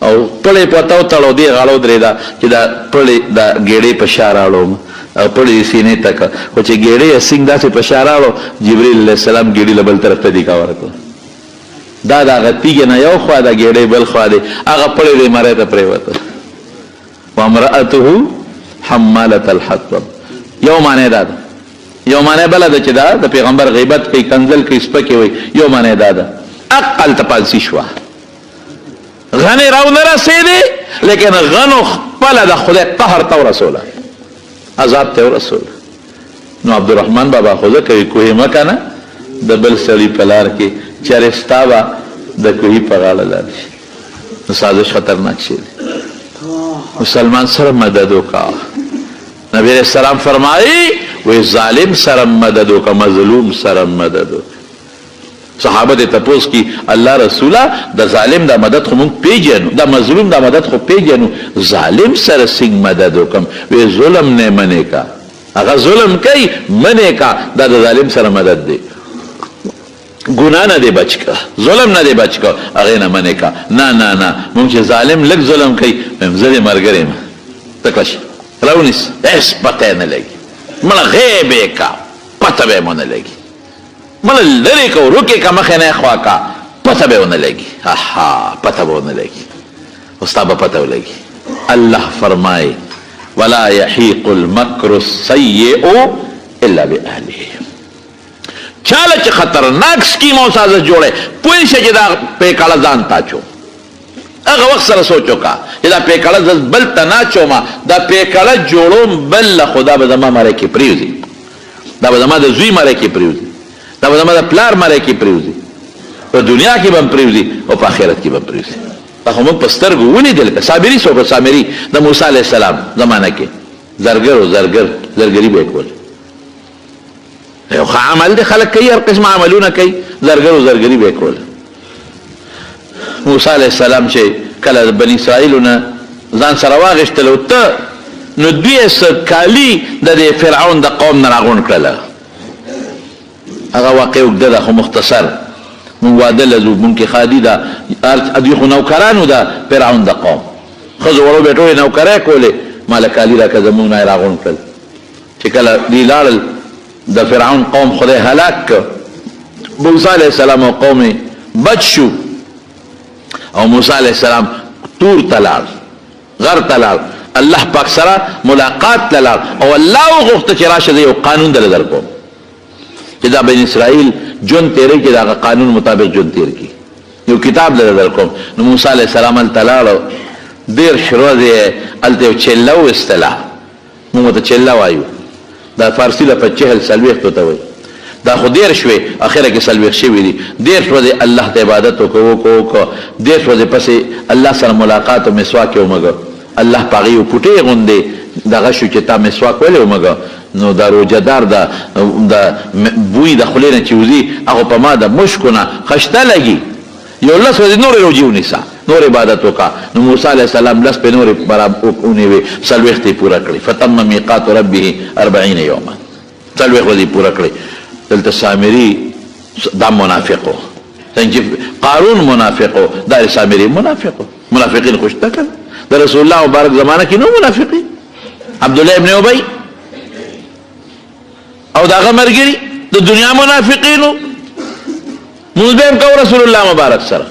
او پړې پته وتړو دې غاړه ودرېده چې دا پړې د ګېډې په شا راوړم او پړې یې سینې ته کړه خو چې ګېډې یې سینګ داسې په شا راوړو جبریل علیه السلام ګېډې له بل طرف ته دیکا ورکړه دا د هغه تیږې نه یو خوا ده ګېډۍ بل خوا دی هغه پړې دی مرۍ ته پرېوته وامرأته حمالة الحطب یو معنی دا ده یو معنی بله ده چې دا د پیغمبر غیبت کوي کنځل کوي سپکې وي یو معنی دا ده عقل ته پالسي شوه غنې راونه رسېدې لیکن غنو خپله د خدای قهر ته ورسوله عذاب ته ورسوله نو عبدالرحمن بابا خو زه کوي کوهی مه که نه د بل سړي په لار کې چرې ستا به د کوهي په غاړه لاړ شي نو سازش خطرناک شی دی مسلمان سره مدد وکړه نبی علیہ السلام فرمایي وی ظالم سره مدد وکړه مظلوم سره مدد وکړه صحابه ته تپوس کی الله رسوله د ظالم د مدد خو مونږ پیژنو د مظلوم د مدد خو پیژنو ظالم سره څنګه مدد وکم وی ظلم نه منې کا هغه ظلم کوي منې کا دا د ظالم سره مدد دی ګناه نه دی بچ کا ظلم نه دی بچ کا هغه نه منې کا نه نه نه مونږ چې ظالم لږ ظلم کوي زه مرګرم تکش راونیس اس پته نه لګي مړه غیبه کا پته به مونږ نه لګي مړه لری کو روکه کا مخه نه خوا کا پته به ونه لګي اها پته به ونه لګي استاد پته ولګي الله فرمای ولا يحيق المكر السيء الا باهله چاله چې خطرناک سکیم او سازش جوړه پوه شي چې دا په کاله ځان تاچو هغه وخت سره سوچو کا چې دا په کاله بل تناچو ما دا په کاله جوړوم بل خدا به زما ماره کې پریوزي دا به زما د زوی ماره کې پریوزي دا به زما د پلار ماره کې پریوزي په دنیا کې به پریوزي او په آخرت کې به پریوزي هغه موږ په سترګو ولیدل صابري څوک سامري د موسی علیه السلام زمانه کې زرګري به کول یو عمل دی خلک کوي هر قسم عملونه کوي زرګري به کول موسی علیه السلام چې کله بني اسرائیلونه ځان سره واغېستل ته نو دوی کالي د فرعون د قوم نه راغونډ کړله هغه واقع اوږده ده خو مختصر مونږ واده لزو مونږ کې خادي ده دوی خو نوکرانو ده فرعون د قوم ښځو وړو بېټو یې نوکرۍ کولې ماله کالي راکړه زمونږ نه یې راغونډ کړل چې کله دوی لاړل د فرعون قوم خدای هلاک کړ موسی علیه السلام او قوم بچ شو او موسی علیه السلام تور ته لاړ غر ته لاړ الله پاک سره ملاقات ته لاړ او الله وغوښته چې راشه زه یو قانون دله درکوم چې دا بین اسرائیل جون تیرې کې دا قانون مطابق جون تیر کی یو کتاب دله درکوم نو موسی علیه السلام هلته لاړو ډېر شروع دی هلته یو چله وایستله موږ ورته چله وایو دا فارسی له 40 څلوېښتو ته وایي دا خو دېرش وې اخره کې څلوېښت شوي دي دېرش ورځې الله ته عبادت وکړو دېرش ورځې پسې الله سره ملاقات او مسواک یې ومږه الله په هغې یو پوټۍ غوندې دغه شو چې تا مسواک ولې ومږه نو دا روجهدار د بوی د خولې نه چې وځي هغه په ما د مشکو نه خشته لګي یو لس ورځې نورې روجې ونیسه نور عبادت وکړه. نو موسی علیه السلام لس پې نورې ونیوې څلوېښت یې پوره کړې. فتم میقات ربه 40 یوما 40 ورځې پوره کړې. دلته سامري دا منافق و، څنګه قارون منافق و، دا سامري منافق و. منافقین خوشته کړه. د رسول الله مبارک زمانه کې نو منافقین عبدالله ابن ابی او دا هغه ملګري د دنیا منافقینو مونږ به هم کوو رسول الله مبارک سره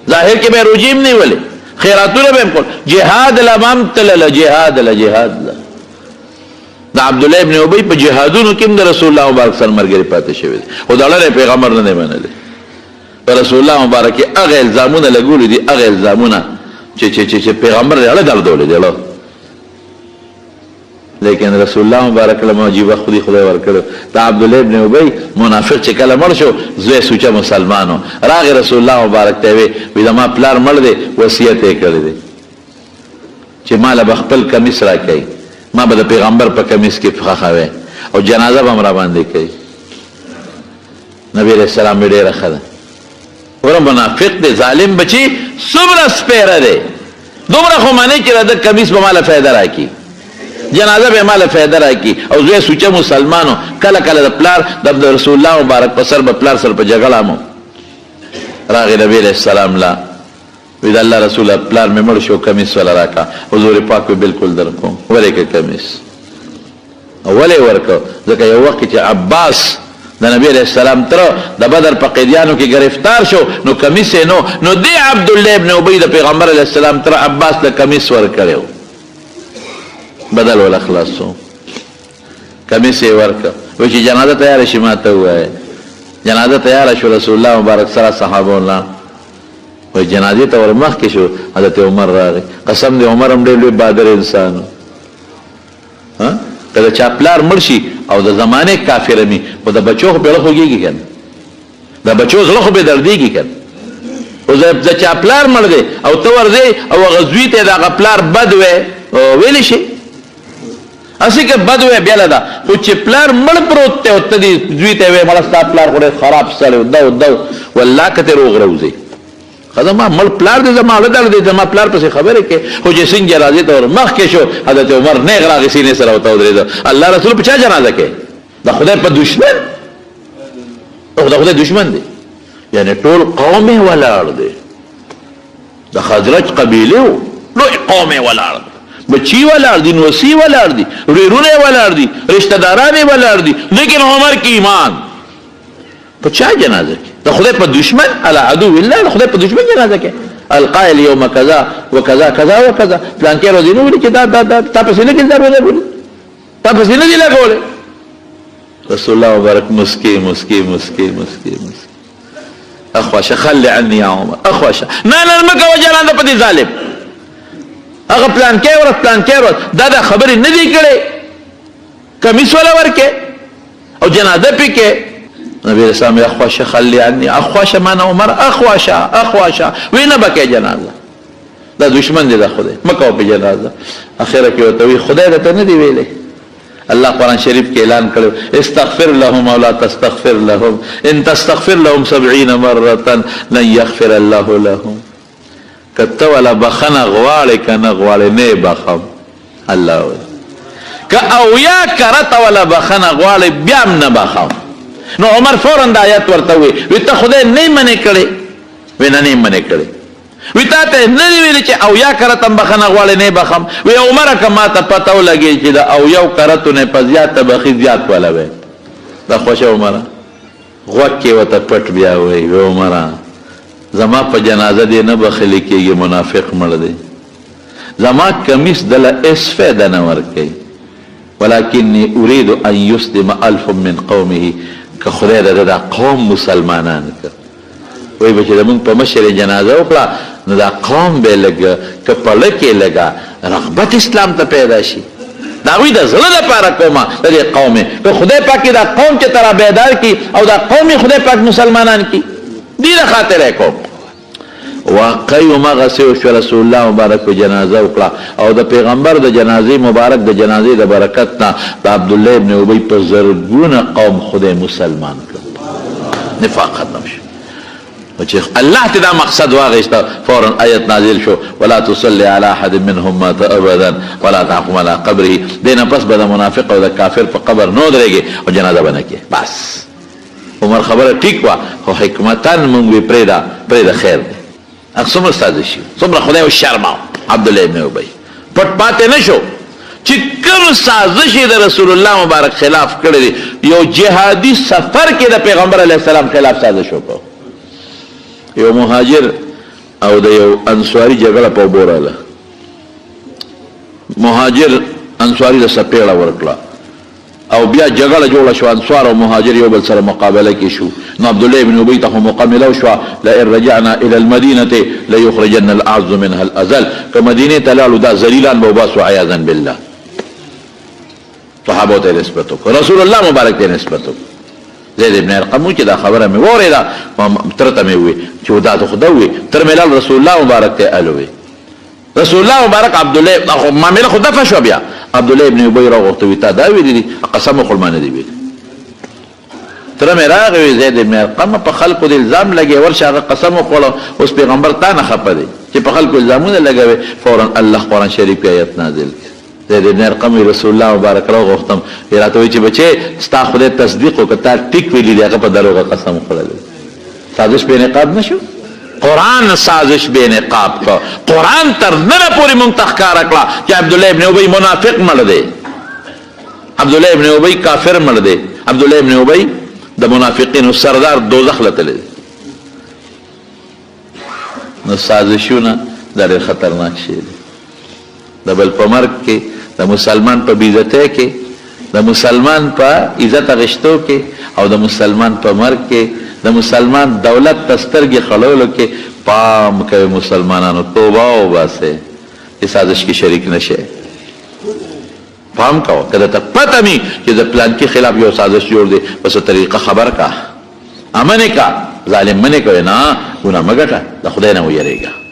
ظاهر کې به روجې هم نیولې خیراتونه به هم کول جهاد لمام تلله جهاد له جهاد له د عبدالله ابن ابی په جهادونو کې هم د رسول الله مبارک سره ملګري پاتې شوي دي خو د الله پیغمبر نه دی منلی. په رسول الله مبارک کې هغه الزامونه لګولي دي هغه الزامونه چې پیغمبر یې اړه دردولې دی لیکن رسول الله مبارک له موجبه خودی خدای ورکړو. دا عبدالله ابن ابی منافق چې کله مړ شو زوی سوچه مسلمانو راغی رسول الله مبارک ته وی زما پلار مړ دی وصیت یې کړی دی چې ماله به خپل کمیس راکوي ما به د پیغمبر په کمیس کې خښوي او جنازه به هم را باندې کوي. نبی علیہ السلام یې ډېره ښه ده ور منافق دی ظالم بچي څومره سپیره دی دومره خو منې چې د کمیس به ماله فایده راکړي جنازه به ماله فایده راکړي او زوی سوچه مسلمانو کله کله د پلار د رسول الله مبارک په سر به پلار سره په جګړه مو راغی نبی علیہ السلام لا وی د الله رسول پلار مې مړ شو کمیس ولا راکا حضور پاک بالکل درکوم ولې کمیس ولې ورکو ځکه یو وخت چې عباس د نبی علیہ السلام تر د بدر په قیدیانو کې گرفتار شو نو کمیس نو دی عبدالله ابن ابی د پیغمبر علیہ السلام تر عباس د کمیس ورکړو بدل ولا خلاصو کمیس یې ورکړ و چې جنازه تیار شي ماته ووایه جنازه تیار شو رسول الله مبارک سره صحابه الله و جنازې ته ور مخکې شو حضرت عمر راغی قسم دی عمر هم ډېر لوی بهادر انسان کله چا پلار مړ شي او د زمانې کافر می خو د بچو خو پیړه خوږېږي که نه د بچو زړه خو بې دردېږي که نه او د چا پلار مړ دی او ته ورځې او هغه زوی ته د هغه پلار بد وی ویلی شي اسی که بد وی بیاله ده خو چې پلار مړ پروت دی او ته دې زوی ته وی مړه ستا پلار خو ډېر خراب سړی دو والله که ته روغ روځې زما مړ پلار دی زما اړه دړ دی زما پلار پسې خبرې کې خو چې څنګه جنازې ته ور مخکې شو حضرت عمر نیغ راغی سینې سره ورته ودرېده الله رسول په چا جنازه کې د خدای په دشمن د خدای دشمن دی یعنی ټول قوم یې ولاړ دی د خزرج قبیلې و لوی قوم یې ولاړ دی بچی ولاړ دي نوسی ولاړ دي ورونه ولاړ دي رشتہ داران ولاړ دي لیکن عمر کی ایمان په چا جنازه کې د خدای په دشمن علی عدو الله خدای په دشمن جنازه کې القائل یوم کذا وکذا کذا وکذا پلان کې روزي نو ولي چې دا تاسو نه کې ضرورت ولي تاسو نه دی لګولې رسول الله مبارک مسکی مسکی مسکی مسکی مسکی اخواشه خلي عني يا عمر اخواشه نه مکه وجنازه په دې ظالم هغه پلان کې ورته پلان کې ورته دا خبرې نه دی کړې کمیس ولا ورکه او جنازه پکې نبی اسلام اخواشه خلی عني اخواشه من عمر اخواشه وینه بکې جنازه دا دشمن دی د خدای مکو په جنازه اخره کې ورته وی خدای ته نه دی ویلې الله قرآن شریف کې اعلان کړو استغفر لهم او لا تستغفر لهم ان تستغفر لهم 70 مره لن يغفر الله لهم کته ولا بخنه غواړي کنه غواړي نه بخم الله که او یا کرته ولا بخنه غواړي بیا نه بخم نو عمر فوراً د آیت ورته وی ته خدای نه منې کړي وی نه منې کړي وی تا ته نه ویل چې او یا کرته بخنه غواړي نه بخم وی عمر کما ته پته ولګي چې دا او یو کرته نه په زیات بخي زیات ولا وي دا خوښه عمر غوکه وته پټ بیا وی عمر زما په جنازه دی نه بخلی کېږي منافق مړ دی زما کمیس دله اس فایده نه ورکوي ولکنی اريد ان يسلم 1000 من قومه که خدای دا قوم مسلمانان که وی بچه دا مونږ په مشر جنازه وکړه نو دا قوم به لږ که په لږ کې لږه رغبت اسلام ته پیدا شي دا وی د زړه لپاره کومه د دې قوم که خدای پاک دا قوم چې ترا بیدار کی او دا قوم خدای پاک مسلمانان کی دې خاطر کوم واقعي همغسې وشوه رسول الله مبارک په جنازه وکړه او د پیغمبر د جنازې مبارک د جنازې د برکت نه د عبدالله ابن ابی په زرګونه قوم خدای مسلمان کړ نفاق ختم شو چې الله ته دا مقصد واغېسته فورا آیت نازل شو ولا تصلي على احد منهم مات ابدا ولا تقم على قبره دینه پس به د منافق او د کافر په قبر نو درېږي او جنازه به نه کړې بس عمر خبره ټیک وه خو حکمتن مونږ وی پرېږده خیر دی هغه څومره سازشي څومره خدای وشرماو عبدالله ابن ابی پټ پاتې نه شو چې کوم سازش یې د رسول الله مبارک خلاف کړی دی یو جهادي سفر کې د پیغمبر علیه السلام خلاف سازش وکړو یو مهاجر او د یو انصاري جګړه په اوبو راغله مهاجر انصاري د سپېړه ورکړه او بیا جګړه جوړه شو انصار او مهاجر یو بل سره مقابله کې شو نو عبدالله ابن ابی ته مقابله ملو شو لئن رجعنا الى المدینه ليخرجن الاعز منها الاذل که مدینه ته لاړو دا ذلیلان به وباسو عیاذا بالله صحابه ته نسبت وکړه رسول الله مبارک ته نسبت وکړه زید ابن ارقم چې دا خبره مې واورېده ترته مې ووی چې دا د خدای وي تر مې لاړ رسول الله مبارک ته الوي رسول الله مبارک عبدالله معامله خو دفع شو بیا عبدالله ابن ابی راغوښته وي تا دا ویلي دي قسم وخور ما نه دي ویلي تره مې راغی زید ابن ارقم په خلکو د الزام لګي ورشه هغه قسم وخوړه اوس پیغمبر تا نه خفه دی چې په خلکو الزامونه لګوي فورا الله قرآن شریف کې آیت نازل زید ابن ارقم رسول الله مبارک راغوښتم راته وایي چې بچې ستا خدای تصدیق وکړه تا ټیک ویلي دی هغه په دروغه قسم وخوړلی سازش بې نقاب نه شو قرآن سازش بے نقاب کا قرآن تر نره پوری منتخکار اکلا کہ عبداللہ ابن ابی منافق مر دے عبداللہ ابن ابی کافر مر دے عبداللہ ابن ابی دا منافقین سردار دوزخ لتلے نو سازشونا در خطرناک شیر دا بل پا مرگ کے دا مسلمان پا بیزتے کے دا مسلمان پا عزت غشتو کے او دا مسلمان پا مرگ کے د مسلمان دولت تسترګې خړولو کې پام کوي مسلمانانو توبه وباسئ چې سازش کې شریک نشئ پام کوه که درته پته وي چې د پلان کې خلاف یو سازش جوړ دی پس طریقه خبر کا امن کا ظالم منې کوي نه ګناه مه ګټه د خدای نه ویریږه